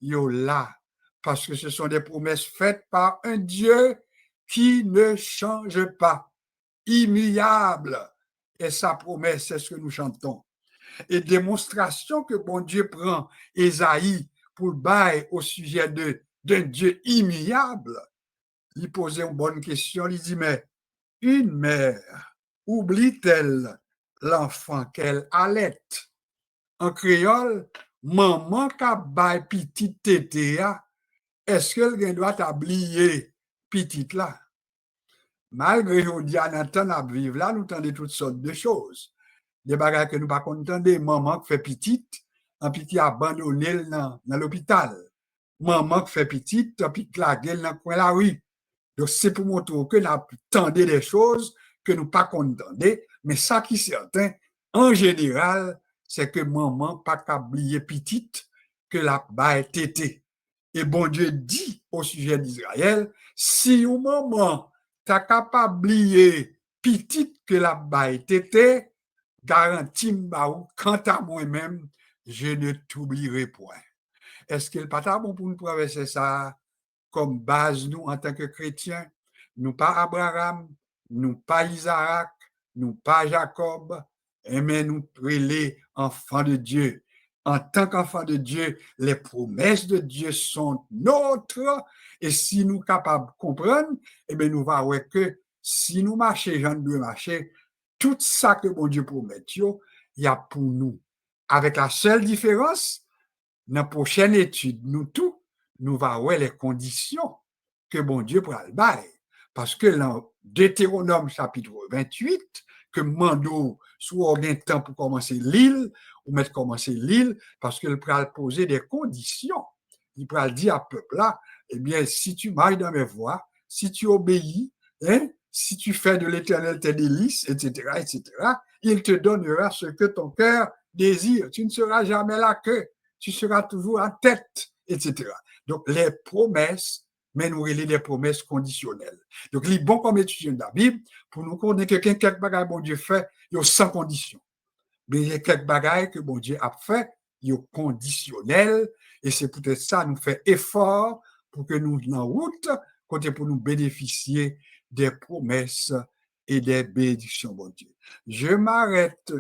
yo là. Parce que ce sont des promesses faites par un Dieu qui ne change pas, immuable. Et sa promesse, c'est ce que nous chantons. Et démonstration que bon Dieu prend Esaïe pour le bail au sujet d'un Dieu immuable. Il posait une bonne question, il dit, mais une mère oublie-t-elle l'enfant qu'elle allait? En créole, maman qui bail petit tété, est-ce qu'elle doit oublier petit là? Malgré aujourd'hui, dans temps à vivre là, nous entendons toutes sortes de choses. Des bagages que nous pas entendons, maman qui fait petite, un petit abandonné dans l'hôpital. Maman qui fait petite, un petit clagué dans le coin de la rue. Donc, c'est pour montrer que nous entendons des choses que nous pas entendons, mais ça qui est certain, en général, c'est que maman pas oublier petite que la baille tété. Et bon Dieu dit au sujet d'Israël, si une maman t'as capable d'oublier petite que la baille tété, garantie quant à moi-même, je ne t'oublierai point. Est-ce qu'il n'est pas bon pour nous traverser ça comme base, nous, en tant que chrétiens? Nous pas Abraham, nous pas Isaac, nous pas Jacob, mais nous les enfants de Dieu. En tant qu'enfants de Dieu, les promesses de Dieu sont nôtres. Et si nous sommes capables de comprendre, eh bien, nous allons voir que si nous marchons, j'en dois marcher, tout ça que bon Dieu promet, il y a pour nous. Avec la seule différence, dans la prochaine étude, nous tous, nous allons voir les conditions que bon Dieu pour le bail. Parce que dans Deutéronome chapitre 28, que Mando soit bien temps pour commencer l'île, ou mettre commencer l'île, parce qu'il pourra poser des conditions. Il pourra dire à peuple là, eh bien, si tu marches dans mes voies, si tu obéis, hein, si tu fais de l'éternel tes délices, etc., il te donnera ce que ton cœur désire. Tu ne seras jamais là que tu seras toujours en tête, etc. Donc, les promesses, mais nous relèvons des promesses conditionnelles. Donc, il est bon comme étudiant de la Bible pour nous connaître que quelques bagages bon Dieu fait, il y a sans condition. Mais il y a quelques bagages que bon Dieu a fait, il y a conditionnel, et c'est peut-être ça, nous fait effort pour que nous, en route, côté pour nous bénéficier des promesses et des bénédictions, bon Dieu. Je m'arrête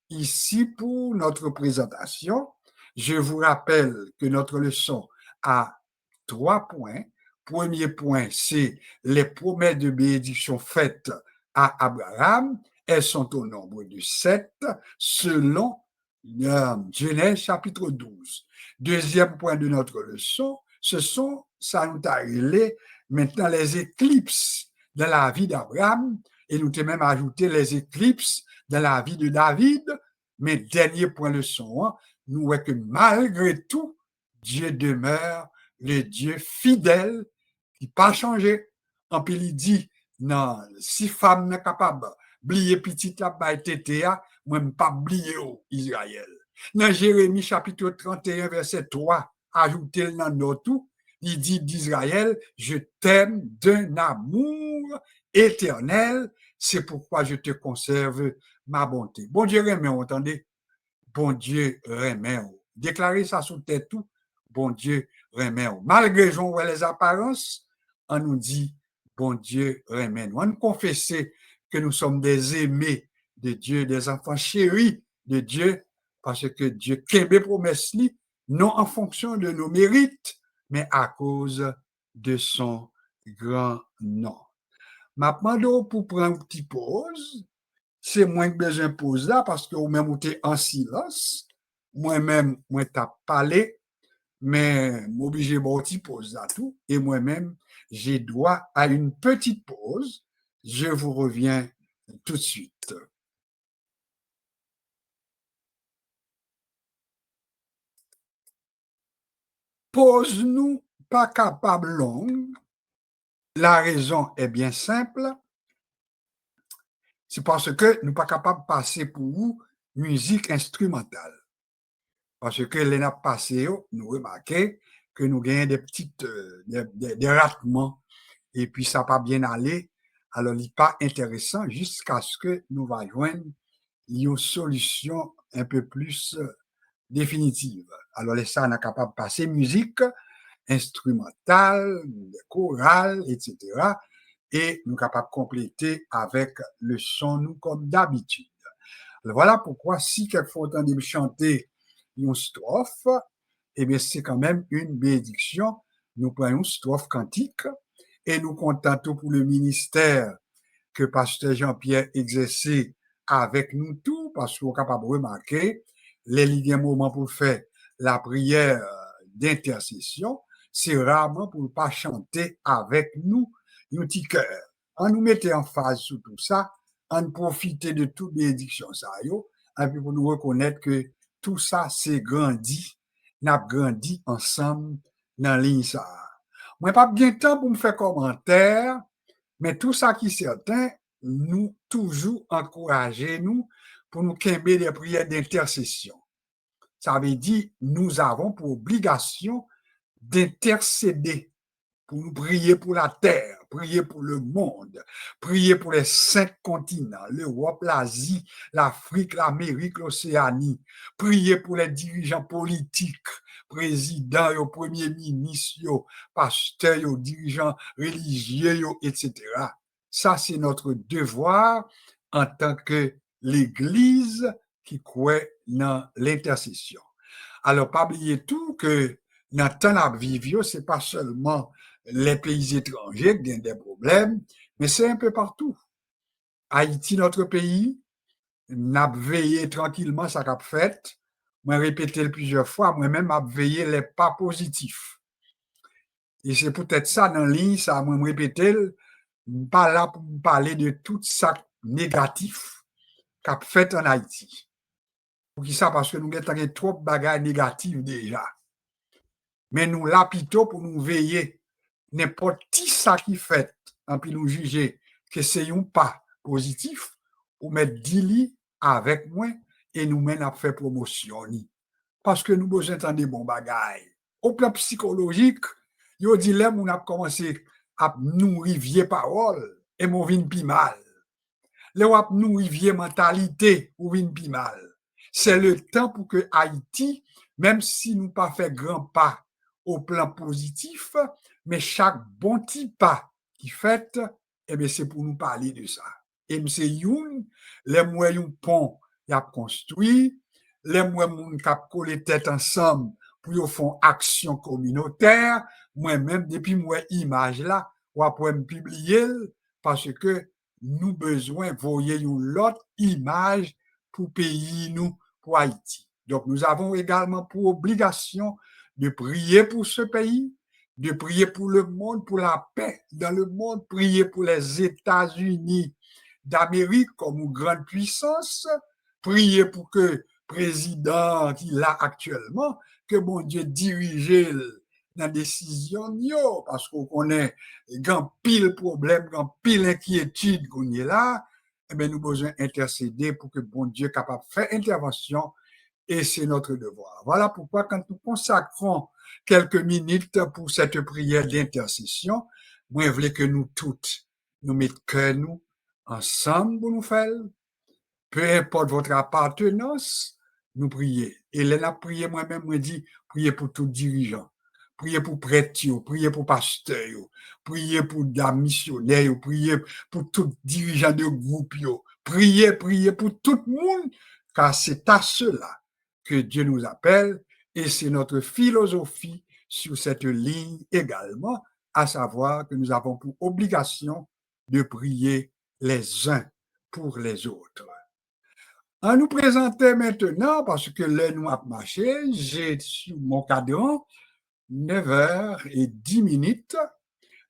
ici pour notre présentation. Je vous rappelle que notre leçon a 3 points. Premier point, c'est les promesses de bénédiction faites à Abraham. Elles sont au nombre de 7 selon Genèse chapitre 12. Deuxième point de notre leçon, ce sont, ça nous a relé maintenant les éclipses dans la vie d'Abraham, et nous avons même ajouté les éclipses dans la vie de David. Mais dernier point de leçon, nous voyons que malgré tout, Dieu demeure le Dieu fidèle qui n'a pas changé. En plus, il dit, non, si femme n'est capable d'oublier petite la baille TTA, moi, je ne pas oublier Israël. Dans Jérémie chapitre 31, verset 3, ajoutez-le dans notre tout, il dit d'Israël, je t'aime d'un amour éternel, c'est pourquoi je te conserve ma bonté. Bon Dieu remet, vous entendez? Bon Dieu remet. Déclarez ça sous tête tout. Bon Dieu remet. Malgré les apparences, on nous dit, bon Dieu remet. On nous confesse que nous sommes des aimés de Dieu, des enfants chéris de Dieu, parce que Dieu kembe promesse li, non en fonction de nos mérites, mais à cause de son grand nom. Maintenant, pour prendre une petite pause, c'est moins que besoin de pause là, parce que vous-même, vous êtes en silence. Moi-même, moi, t'as parlé, mais m'obligé de petite pause là tout. Et moi-même, j'ai droit à une petite pause. Je vous reviens tout de suite. pose-nous pas capable longue. La raison est bien simple. C'est parce que nous pas capable de passer pour vous musique instrumentale. Parce que les nappes passées, nous remarquons que nous gagnons des petites des ratements et puis ça pas bien aller. Alors, il n'est pas intéressant jusqu'à ce que nous va joindre une solution un peu plus définitive. Alors, les ça, on est capable de passer musique instrumentale, chorale, etc. Et nous sommes capables de compléter avec le son, nous, comme d'habitude. Alors, voilà pourquoi, si quelquefois on entend chanter une strophe, eh bien, c'est quand même une bénédiction. Nous prenons une strophe cantique et nous contentons pour le ministère que pasteur Jean-Pierre exerçait avec nous tous, parce qu'on est capable de remarquer les lignes moments pour faire la prière d'intercession, c'est rarement pour ne pas chanter avec nous un petit cœur. On nous mettait en phase sur tout ça, on profitait de toute bénédiction ça, et puis pour nous reconnaître que tout ça, c'est grandi, n'a grandi ensemble dans ligne ça. Moi, pas bien de temps pour me faire commentaire, mais tout ça qui est certain, nous toujours encourager nous pour nous quimber des prières d'intercession. Ça veut dire nous avons pour obligation d'intercéder, pour nous prier pour la terre, prier pour le monde, prier pour les 5 continents, l'Europe, l'Asie, l'Afrique, l'Amérique, l'Océanie, prier pour les dirigeants politiques, présidents, premiers ministres, pasteurs, dirigeants religieux, etc. Ça, c'est notre devoir en tant que l'Église qui croit dans l'intercession. Alors, pas oublier tout que dans le temps de vivre, ce n'est pas seulement les pays étrangers qui ont des problèmes, mais c'est un peu partout. Haïti, notre pays, n'a veillé tranquillement ça qu'a fait. Moi, répété plusieurs fois, moi-même, n'a veillé les pas positifs. Et c'est peut-être ça dans ligne, ça m'a répété, pas là pour parler de tout ça négatif qu'a fait en Haïti. Pour qui ça? Parce que nous avons trop de bagages négatifs déjà. Mais nous là plutôt pour nous veiller n'importe qui ça qui fait, en puis nous juger que c'est un pas positif, ou mettre 10 avec moi et nous mène à faire promotion. Parce que nous besoin de des bons bagailles. Au plan psychologique, yo dit là, on a commencé à nourrir vieille parole et mon vin pi mal. Le wap nourrir vieille mentalité ou vin pi mal. C'est le temps pour que Haïti, même si nous pas fait grand pas au plan positif, mais chaque bon petit pas qui fait, eh bien, c'est pour nous parler de ça. Et M. Youn, les moyens pont y a construit, les moyens qui a collé tête ensemble pour faire action communautaire, moi-même, depuis moi image là, ou après me publier, parce que nous besoin voyer une autre image pour pays nous, pour Haïti. Donc, nous avons également pour obligation de prier pour ce pays, de prier pour le monde, pour la paix dans le monde, prier pour les États-Unis d'Amérique comme une grande puissance, prier pour que le président qu'il a actuellement, que bon Dieu dirige dans la décision, parce qu'on connaît grand pile problème, grand pile inquiétude qu'on est là, eh bien, nous avons besoin d'intercéder pour que bon Dieu soit capable de faire intervention. Et c'est notre devoir. Voilà pourquoi quand nous consacrons quelques minutes pour cette prière d'intercession, moi, je voulais que nous toutes, nous mettions cœur nous ensemble pour nous faire. Peu importe votre appartenance, nous prier. Et là, la prière, moi-même, moi dit, prier pour tout dirigeant. Prier pour prêtres, prier pour pasteurs, prier pour des missionnaires, prier pour tout dirigeant de groupe, prier pour tout le monde, car c'est à cela que Dieu nous appelle et c'est notre philosophie sur cette ligne également, à savoir que nous avons pour obligation de prier les uns pour les autres. On nous présentait maintenant, parce que là, nous avons marché, j'ai sur mon cadran 9h10.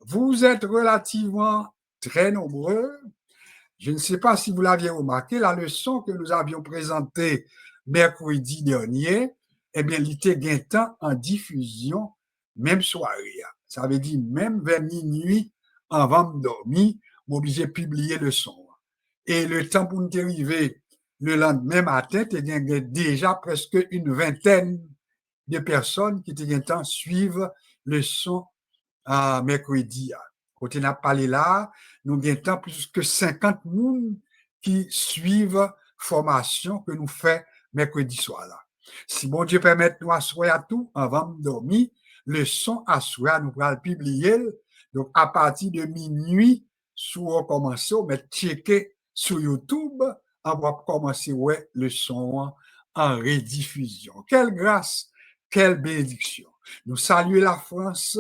Vous êtes relativement très nombreux. Je ne sais pas si vous l'aviez remarqué, la leçon que nous avions présentée mercredi dernier, eh bien, il était gain temps en diffusion même soirée. Ça veut dire même vers minuit, avant de dormir, m'obligé de publier le son. Et le temps pour nous arriver le lendemain matin, il y a déjà presque une vingtaine de personnes qui étaient en train de suivre le son mercredi. Quand on a parlé là, nous avons plus que 50 personnes qui suivent formation que nous faisons mercredi soir là. Si bon Dieu permet nous asseoir à tout avant de dormir, le son asseoir nous pourrons le publier. Donc à partir de minuit, si on commence, on va checker sur YouTube, on va commencer ouais, le son en rediffusion. Quelle grâce, quelle bénédiction. Nous saluons la France,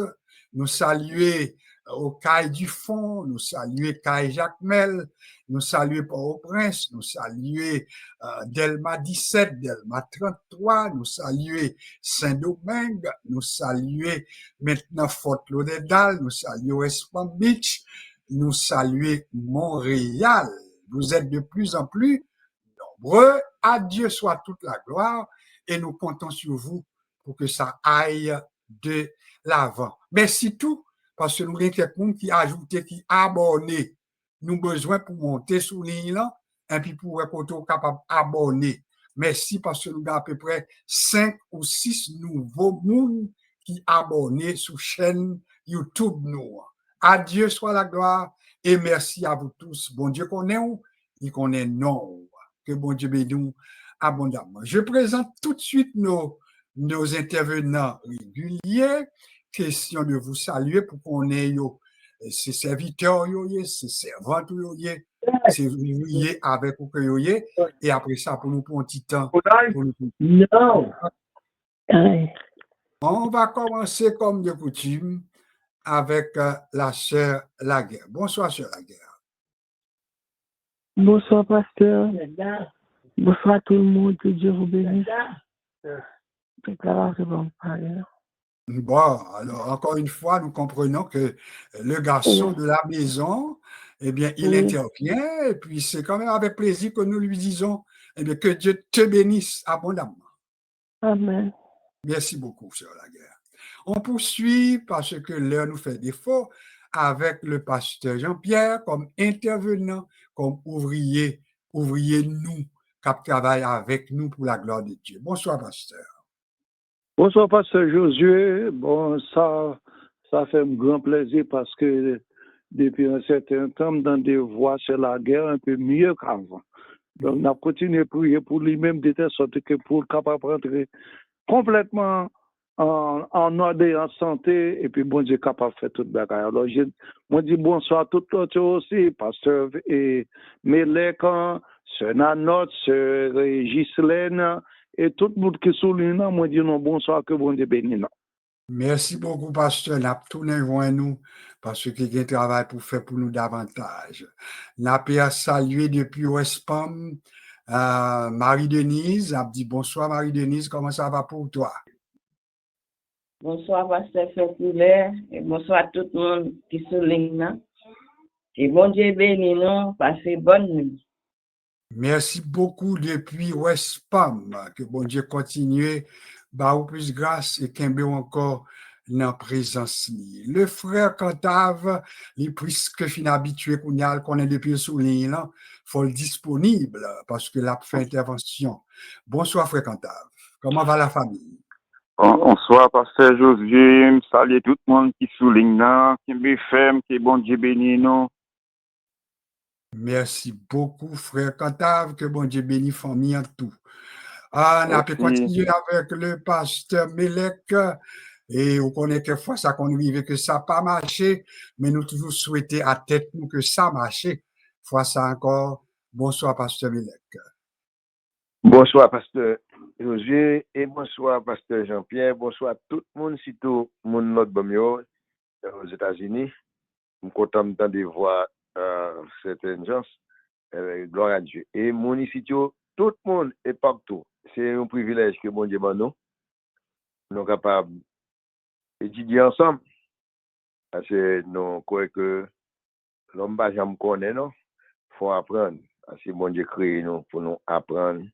nous saluons au Caille du Fond, nous saluons Caille Jacmel, nous saluons Port-au-Prince, nous saluons Delma 17, Delma 33, nous saluons Saint-Domingue, nous saluons maintenant Fort Lauderdale, nous saluons West Palm Beach, nous saluons Montréal. Vous êtes de plus en plus nombreux. À Dieu soit toute la gloire et nous comptons sur vous pour que ça aille de l'avant. Merci tout, parce que nous avons quelqu'un qui a ajouté, qui a abonné. Nous avons besoin pour monter sur ligne là, et puis pour être capable d'abonner. Merci parce que nous avons à peu près 5 ou 6 nouveaux monde qui abonnent sur chaîne YouTube nous. À Dieu soit la gloire et merci à vous tous. Bon Dieu connaît où, il connaît non. Que bon Dieu bénisse abondamment. Je présente tout de suite nos intervenants réguliers. Question de vous saluer pour qu'on ait ces serviteurs, ces servantes, ces ouvriers avec vous. Et après ça, pour nous prendre un petit temps. Non. On va commencer comme de coutume avec la sœur Laguerre. Bonsoir, sœur Laguerre. Bonsoir, pasteur. Bonsoir tout le monde, que Dieu vous bénisse. Bon, alors encore une fois, nous comprenons que le garçon de la maison, eh bien, il intervient, et puis c'est quand même avec plaisir que nous lui disons, eh bien, que Dieu te bénisse abondamment. Amen. Merci beaucoup, sœur Laguerre. On poursuit parce que l'heure nous fait défaut avec le pasteur Jean-Pierre comme intervenant, comme ouvrier nous, qui travaille avec nous pour la gloire de Dieu. Bonsoir, pasteur. Bonsoir, pasteur Josué. Bon, ça fait un grand plaisir parce que depuis un certain temps, dans des voies sur la guerre un peu mieux qu'avant. Donc, on a continué à prier pour lui-même, de telle sorte que pour capable rentrer complètement en ordre et en santé, et puis bon Dieu capable de faire toute bagarre. Alors, moi dis bonsoir à tout l'autre aussi, pasteur et Mélécan, sœur Nanot, sœur Ghislaine, et tout le monde qui souligne, moi dis non, bonsoir, que bon Dieu bénisse. Merci beaucoup, pasteur. Nous tourné nous parce qu'il y a un travail pour faire pour nous davantage. Nous avons salué depuis West Palm Marie-Denise. A dit bonsoir, Marie-Denise, comment ça va pour toi? Bonsoir, pasteur Féculaire, et bonsoir à tout le monde qui souligne. Et bon Dieu bénisse nous, passez bonne nuit. Merci beaucoup depuis West Palm. Que bon Dieu continue, bah ou plus grâce et qu'il y ait encore dans la présence. Le frère Cantave, les presque fin habitué qu'on est depuis sous ligne là, faut le disponible parce que la fait intervention. Bonsoir frère Cantave. Comment va la famille? Bonsoir, pasteur Josué. Salut tout le monde qui souligne là, qui me ferme, qui bon Dieu bénisse nous. Merci beaucoup, frère Cantave. Que bon Dieu bénisse famille en tout. On a pu continuer avec le pasteur Melek. Et on connaît quelquefois ça qu'on arrive que ça n'a pas marché, mais nous toujours souhaiter à tête nous que ça marche. Fois ça encore. Bonsoir, pasteur Melek. Bonsoir, pasteur Josué, et bonsoir, pasteur Jean-Pierre. Bonsoir tout le monde, surtout mon notre bomio aux États-Unis. Je suis content de voir certaines gens. Gloire à Dieu. Et mon ici, tout le monde est partout. C'est un privilège que mon Dieu m'a nous. Nous sommes capables d'étudier ensemble. Parce que nous croyons que l'homme ne jamais connaît, non? Il faut apprendre. Parce que mon Dieu crée nous pour nous apprendre.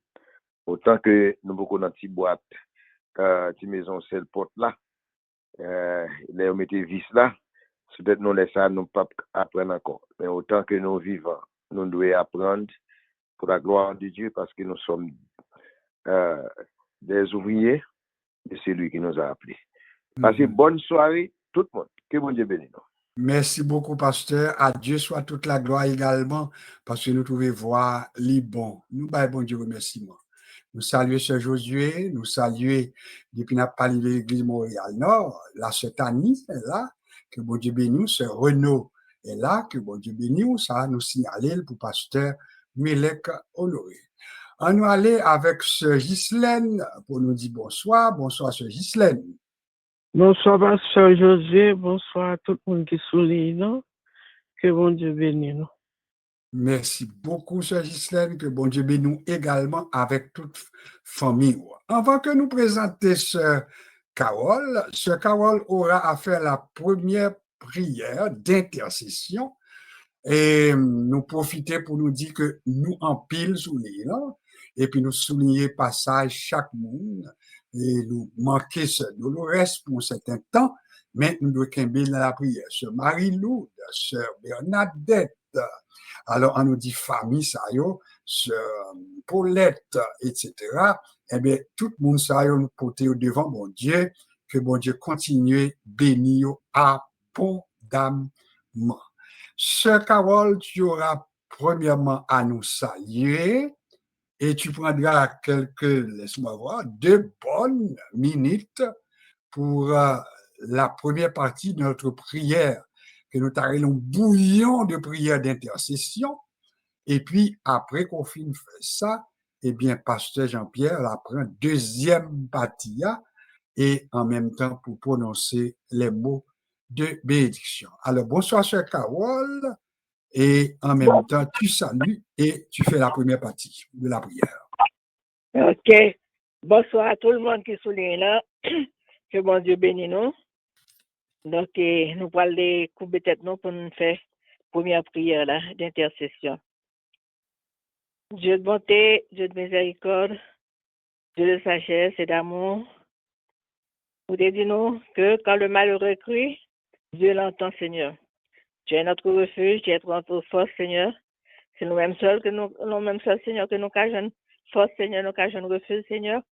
Autant que nous beaucoup dans petite boîte, petite maison, c'est le porte là. les mettez vis là, peut-être nous laissons ça, nous pas apprendre encore. Mais autant que nous vivons, nous devons apprendre pour la gloire de Dieu parce que nous sommes des ouvriers de celui qui nous a appelés. Passez bonne soirée, tout le monde. Que bon Dieu bénisse. Merci beaucoup, pasteur. À Dieu soit toute la gloire également, parce que nous pouvons voir les bons. Nous, bon Dieu, remerciement. Nous saluons ce Josué, nous saluons depuis n'a pas l'église Montréal Nord, la sœur Tani est là, que bon Dieu bénisse, ce Renaud est là, que bon Dieu bénisse, ça nous signaler pour pasteur Milek Honoré. On nous aller avec ce Ghislaine pour nous dire bonsoir, ce Ghislaine. Bonsoir, pasteur Josué. Bonsoir à tout le monde qui souligne, non? Que bon Dieu bénisse nous. Merci beaucoup, sœur Ghislaine, que bon Dieu bénisse nous également avec toute famille. Avant que nous présenter ce Carole aura à faire la première prière d'intercession et nous profiter pour nous dire que nous en pile souligner et puis nous souligner passage chaque monde et nous manquer ce douloureux pour un certain temps, mais nous devons camber dans la prière. Sœur Marie-Lourdes, sœur Bernadette, alors on nous dit famille, ça y est, sœur Paulette, etc. Eh bien, tout le monde, ça y est, nous porter au devant, bon Dieu, que bon Dieu continue bénir abondamment. Sœur Carole, tu auras premièrement à nous saluer et tu prendras laisse-moi voir, 2 bonnes minutes pour la première partie de notre prière, que nous t'arrêtons un bouillon de prière d'intercession. Et puis, après qu'on finisse ça, eh bien, pasteur Jean-Pierre la prend deuxième partie et en même temps pour prononcer les mots de bénédiction. Alors, bonsoir, sœur Carole, et en même temps, tu salues et tu fais la première partie de la prière. OK. Bonsoir à tout le monde qui souligne là. Que bon Dieu bénisse nous. Donc, nous allons aller couper tête nous pour nous faire première prière là d'intercession. Dieu de bonté, Dieu de miséricorde, Dieu de sagesse et d'amour, vous dites nous que quand le malheureux crie, Dieu l'entend, Seigneur. Tu es notre refuge, tu es notre force, Seigneur. C'est nous-mêmes seuls, Seigneur, que nous avons force, Seigneur, nous avons refuge, Seigneur.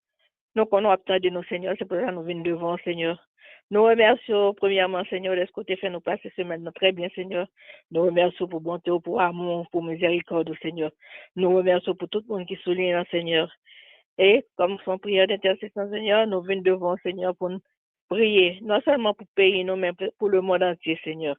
Nous connaissons attendre nous, Seigneur, c'est pour ça que nous venons devant, Seigneur. Nous remercions premièrement, Seigneur, de ce que tu fait nous passer semaine très bien, Seigneur. Nous remercions pour bonté, pour amour, pour miséricorde, Seigneur. Nous remercions pour tout le monde qui souligne, Seigneur. Et comme son prière d'intercession, Seigneur, nous venons devant, Seigneur, pour nous prier, non seulement pour pays, non, mais pour le monde entier, Seigneur.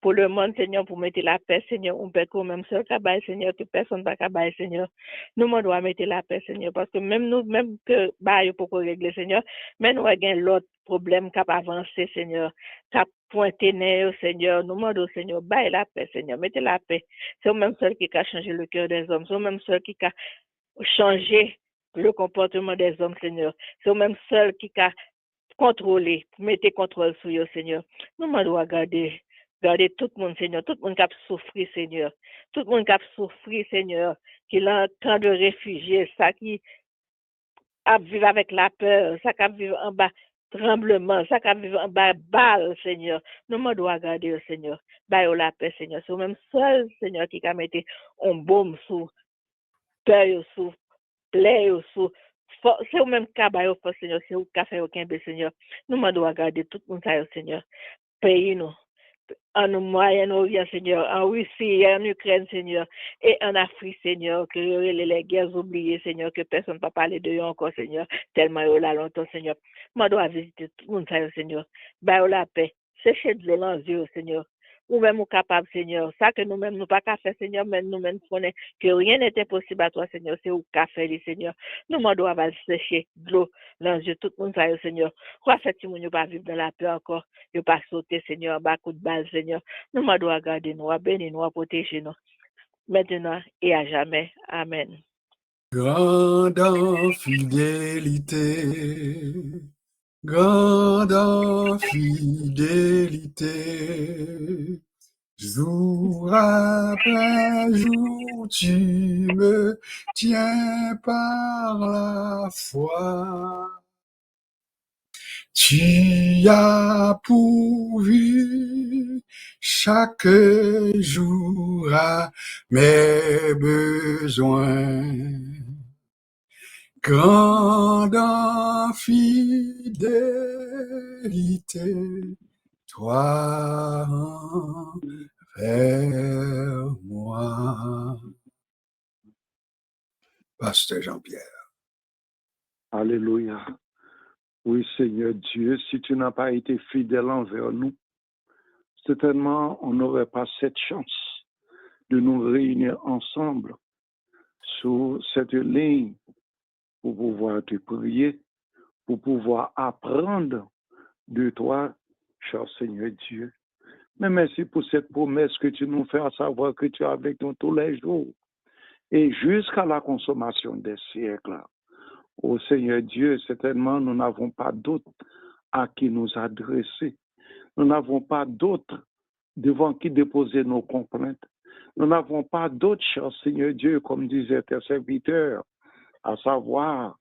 Pour le monde, Seigneur, pour mettre la paix, Seigneur, on peut qu'on même seul cabaye, Seigneur, que personne ne va cabaye, Seigneur. Nous, on doit mettre la paix, Seigneur, parce que même nous, même que, pour régler, Seigneur, mais nous avons l'autre problème qui a avancé, Seigneur, qui a pointé, Seigneur, nous demandons, Seigneur, baille la paix, Seigneur, mettez la paix. C'est même seul qui a changé le cœur des hommes, c'est même seul qui a changé le comportement des hommes, Seigneur. C'est même seul qui a contrôlé, mettez contrôle sur eux, Seigneur. Nous, on doit garder tout le monde, Seigneur, tout le monde qui a souffert, Seigneur, tout le monde qui a souffert, Seigneur, qui a tant de réfugiés, ça qui a vécu avec la peur, ça qui a vécu en bas tremblement, ça qui a vécu en bas balle, Seigneur. Nous m'en doit garder, Seigneur. Baille la paix, Seigneur. C'est même seul, Seigneur, qui a mis un baume sous peur, sous plaie, sous c'est au même cas, Seigneur, c'est au café au Québec, Seigneur. Nous m'en doit garder tout le monde, Seigneur. Pays nous. En Moyen-Orient, Seigneur, en Russie, en Ukraine, Seigneur, et en Afrique, Seigneur, que les guerres oubliées, Seigneur, que personne ne peut parler de eux encore, Seigneur, tellement il y a longtemps, Seigneur. Moi, je dois visiter tout le monde, Seigneur. Bah, la paix. Séchez de l'eau dans les yeux, Seigneur. Nous-mêmes, nous capables, Seigneur. Ça que nous-mêmes, nous pas qu'à faire, Seigneur, mais nous-mêmes, connaissons que rien n'est impossible à toi, Seigneur. C'est au café, Seigneur. Nous, moi, dois sécher de l'eau dans les yeux, tout le monde, Seigneur. Quoi fait, si nous ne pas vivre dans la paix encore? Ne pas sauter, Seigneur, en bas coup de balle, Seigneur. Nous, moi, dois garder nous, bénir nous, protéger nous. Maintenant et à jamais. Amen. Grande en fidélité, grande en fidélité, jour après jour, tu me tiens par la foi. Tu as pourvu chaque jour à mes besoins. Grande en fidélité, toi envers moi. Pasteur Jean-Pierre. Alléluia. Oui, Seigneur Dieu, si tu n'as pas été fidèle envers nous, certainement on n'aurait pas cette chance de nous réunir ensemble sur cette ligne pour pouvoir te prier, pour pouvoir apprendre de toi, cher Seigneur Dieu. Mais merci pour cette promesse que tu nous fais à savoir que tu es avec nous tous les jours et jusqu'à la consommation des siècles. Ô Seigneur Dieu, certainement nous n'avons pas d'autre à qui nous adresser. Nous n'avons pas d'autre devant qui déposer nos complaintes. Nous n'avons pas d'autre, cher Seigneur Dieu, comme disait tes serviteurs, à savoir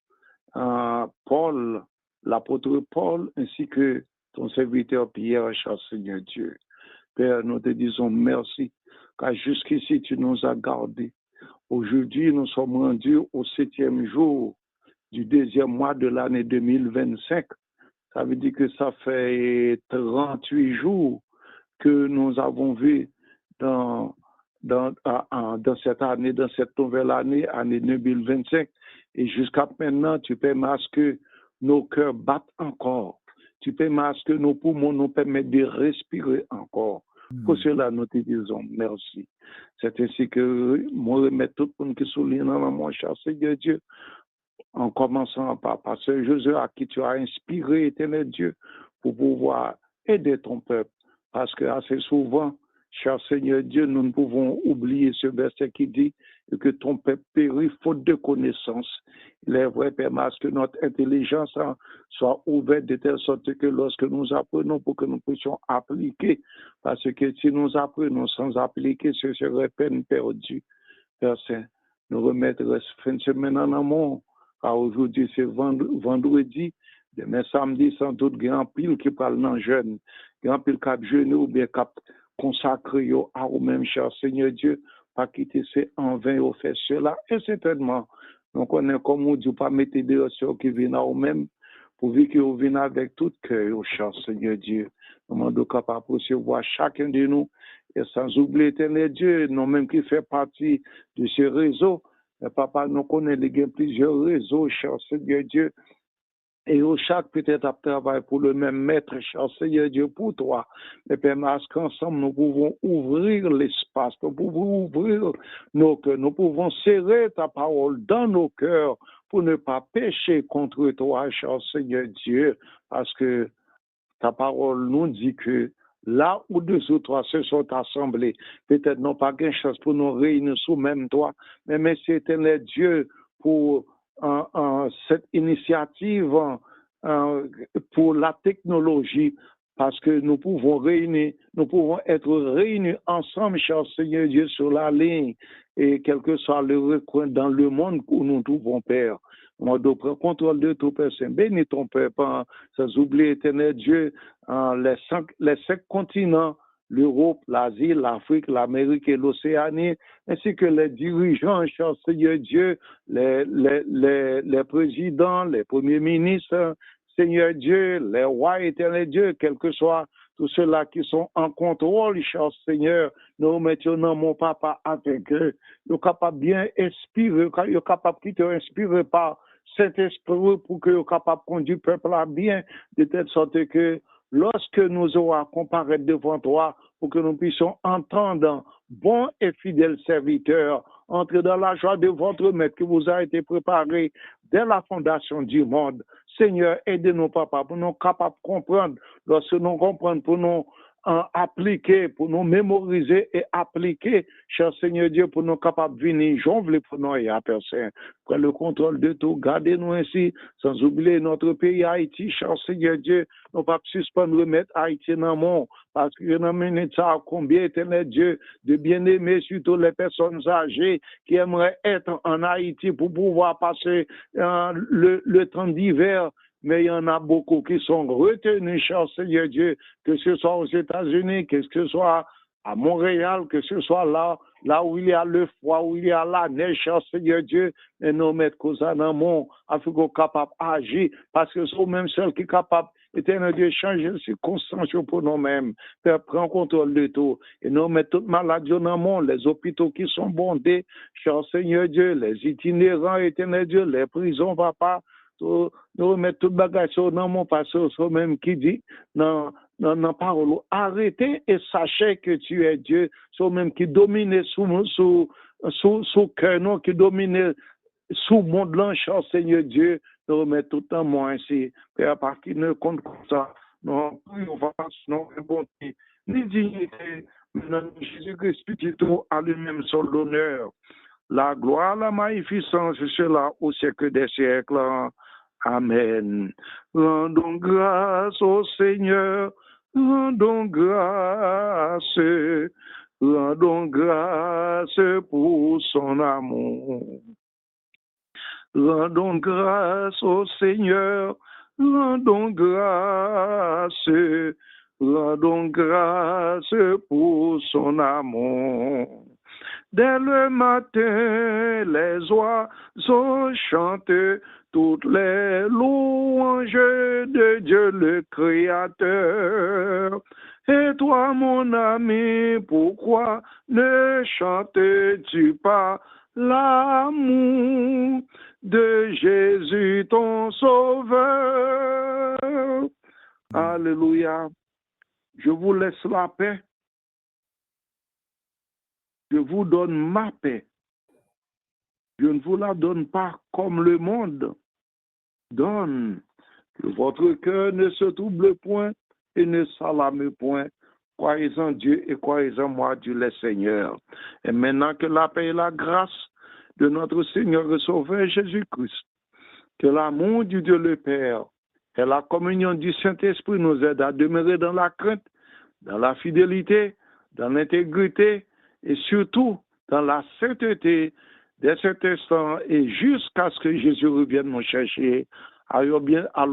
Paul, l'apôtre Paul, ainsi que ton serviteur Pierre, cher Seigneur Dieu. Père, nous te disons merci, car jusqu'ici tu nous as gardés. Aujourd'hui, nous sommes rendus au 7e jour du 2e mois de l'année 2025. Ça veut dire que ça fait 38 jours que nous avons vu dans cette année, dans cette nouvelle année, année 2025. Et jusqu'à maintenant, tu permets à ce que nos cœurs battent encore. Tu permets à ce que nos poumons nous permettent de respirer encore. Pour cela, nous te disons merci. C'est ainsi que moi remettre tout le monde qui souligne dans mon cher Seigneur Dieu, en commençant par Pasteur Josué, à qui tu as inspiré, éternel Dieu, pour pouvoir aider ton peuple. Parce que assez souvent, cher Seigneur Dieu, nous ne pouvons oublier ce verset qui dit que ton peuple périt faute de connaissance. Il est vrai, Père, parce que notre intelligence soit ouverte de telle sorte que lorsque nous apprenons pour que nous puissions appliquer, parce que si nous apprenons sans appliquer, ce serait peine perdue. Père Saint, nous remettre fin de semaine en amont, car aujourd'hui c'est vendredi, demain samedi, sans doute, grand pile qui parle dans jeune, grand pile cap jeune ou bien cap consacré à vous-même, cher Seigneur Dieu, pas quitter c'est en vain au fait cela, et certainement, donc on est comme on dit, pas mettre des ressources qui viennent à vous-même, pourvu que vous venez avec tout cœur, cher Seigneur Dieu. Nous demandons capable de recevoir chacun de nous, et sans oublier, éternel Dieu, nous-mêmes qui fait partie de ce réseau. Mais papa, nous connaissons plusieurs réseaux, cher Seigneur Dieu, et chaque peut-être à travailler pour le même maître, cher Seigneur Dieu, pour toi. Mais Père, parce qu'ensemble, nous pouvons ouvrir l'espace, nous pouvons ouvrir nos cœurs, nous pouvons serrer ta parole dans nos cœurs pour ne pas pécher contre toi, cher Seigneur Dieu, parce que ta parole nous dit que là où deux ou trois se sont assemblés, peut-être n'ont pas de chance pour nous réunir sous même toi, mais merci éternel Dieu pour cette initiative pour la technologie, parce que nous pouvons être réunis ensemble, cher Seigneur Dieu, sur la ligne, et quel que soit le recoin dans le monde où nous trouvons, Père. Moi, de prendre contrôle de tout personne. Bénis ton peuple, sans oublier, éternel Dieu, les 5 continents, l'Europe, l'Asie, l'Afrique, l'Amérique et l'Océanie, ainsi que les dirigeants, cher Seigneur Dieu, les présidents, les premiers ministres, Seigneur Dieu, les rois, éternel Dieu, quel que soit tous ceux-là qui sont en contrôle, cher Seigneur, nous mettons dans mon papa avec eux. Ils sont capables de bien inspirer, ils sont capables de t'inspirer par Saint-Esprit pour qu'ils soient capables de conduire le peuple à bien, de telle sorte que lorsque nous aurons comparaître devant toi, pour que nous puissions entendre, bon et fidèle serviteur, entrer dans la joie de votre maître qui vous a été préparé dès la fondation du monde. Seigneur, aidez-nous, papa, pour nous capables de comprendre, lorsque nous comprenons, pour nous appliquer, pour nous mémoriser et appliquer, cher Seigneur Dieu, pour nous capables de venir jonfler pour nous et à personne. Prends le contrôle de tout, gardez-nous ainsi, sans oublier notre pays Haïti, cher Seigneur Dieu, nous pas suspendre, remettre Haïti dans le monde, parce que nous avons ça combien, éternel Dieu, de bien-aimés, surtout les personnes âgées qui aimeraient être en Haïti pour pouvoir passer le temps d'hiver mais il y en a beaucoup qui sont retenus, cher Seigneur Dieu, que ce soit aux États-Unis, que ce soit à Montréal, que ce soit là où il y a le froid, où il y a la neige, cher Seigneur Dieu, et nous mettre ça dans le monde, afin qu'on soit capable d'agir, parce que c'est même seul qui est capable, éternel Dieu, changer les circonstances pour nous-mêmes, faire prendre contrôle de tout, et nous mettre toutes maladies dans le monde, les hôpitaux qui sont bondés, cher Seigneur Dieu, les itinérants, éternel Dieu, les prisons, papa, nous remettre tout bagage dans le monde, parce que c'est même qui dit, non, parole, arrêtez et sachez que tu es Dieu, c'est même qui domine sous cœur, non, qui domine sous monde cher Seigneur Dieu, nous remettre tout en moi ainsi, Père, parce qu'il ne compte comme ça, non, on va pas, non, bonté, ni dignité, mais Jésus-Christ, petit tout, à lui-même son l'honneur, la gloire, la magnificence, c'est là au siècle des siècles. Amen. Rendons grâce au Seigneur, rendons grâce pour son amour. Rendons grâce au Seigneur, rendons grâce pour son amour. Dès le matin, les oiseaux chantent toutes les louanges de Dieu le Créateur. Et toi, mon ami, pourquoi ne chantes-tu pas l'amour de Jésus ton Sauveur? Alléluia. Je vous laisse la paix. Je vous donne ma paix. Je ne vous la donne pas comme le monde donne. Que votre cœur ne se trouble point et ne s'alarme point. Croyez en Dieu et croyez en moi, Dieu le Seigneur. Et maintenant que la paix et la grâce de notre Seigneur et Sauveur Jésus-Christ, que l'amour du Dieu le Père et la communion du Saint-Esprit nous aident à demeurer dans la crainte, dans la fidélité, dans l'intégrité, et surtout dans la sainteté de cet instant et jusqu'à ce que Jésus revienne nous chercher. Alors,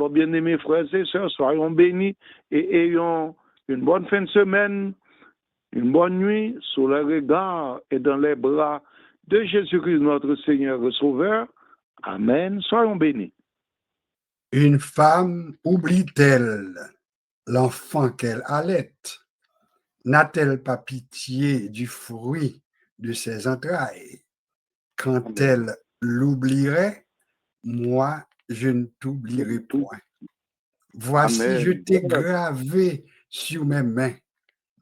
bien-aimés frères et sœurs, soyons bénis et ayons une bonne fin de semaine, une bonne nuit sous le regard et dans les bras de Jésus-Christ, notre Seigneur et Sauveur. Amen. Soyons bénis. Une femme oublie-t-elle l'enfant qu'elle allait? N'a-t-elle pas pitié du fruit de ses entrailles? Quand Amen. elle l'oublierait, moi, je ne t'oublierai point. Voici, Amen. je t'ai gravé sur mes mains.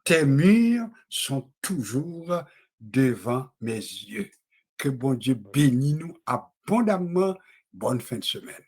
Tes murs sont toujours devant mes yeux. Que bon Dieu bénisse nous abondamment. Bonne fin de semaine.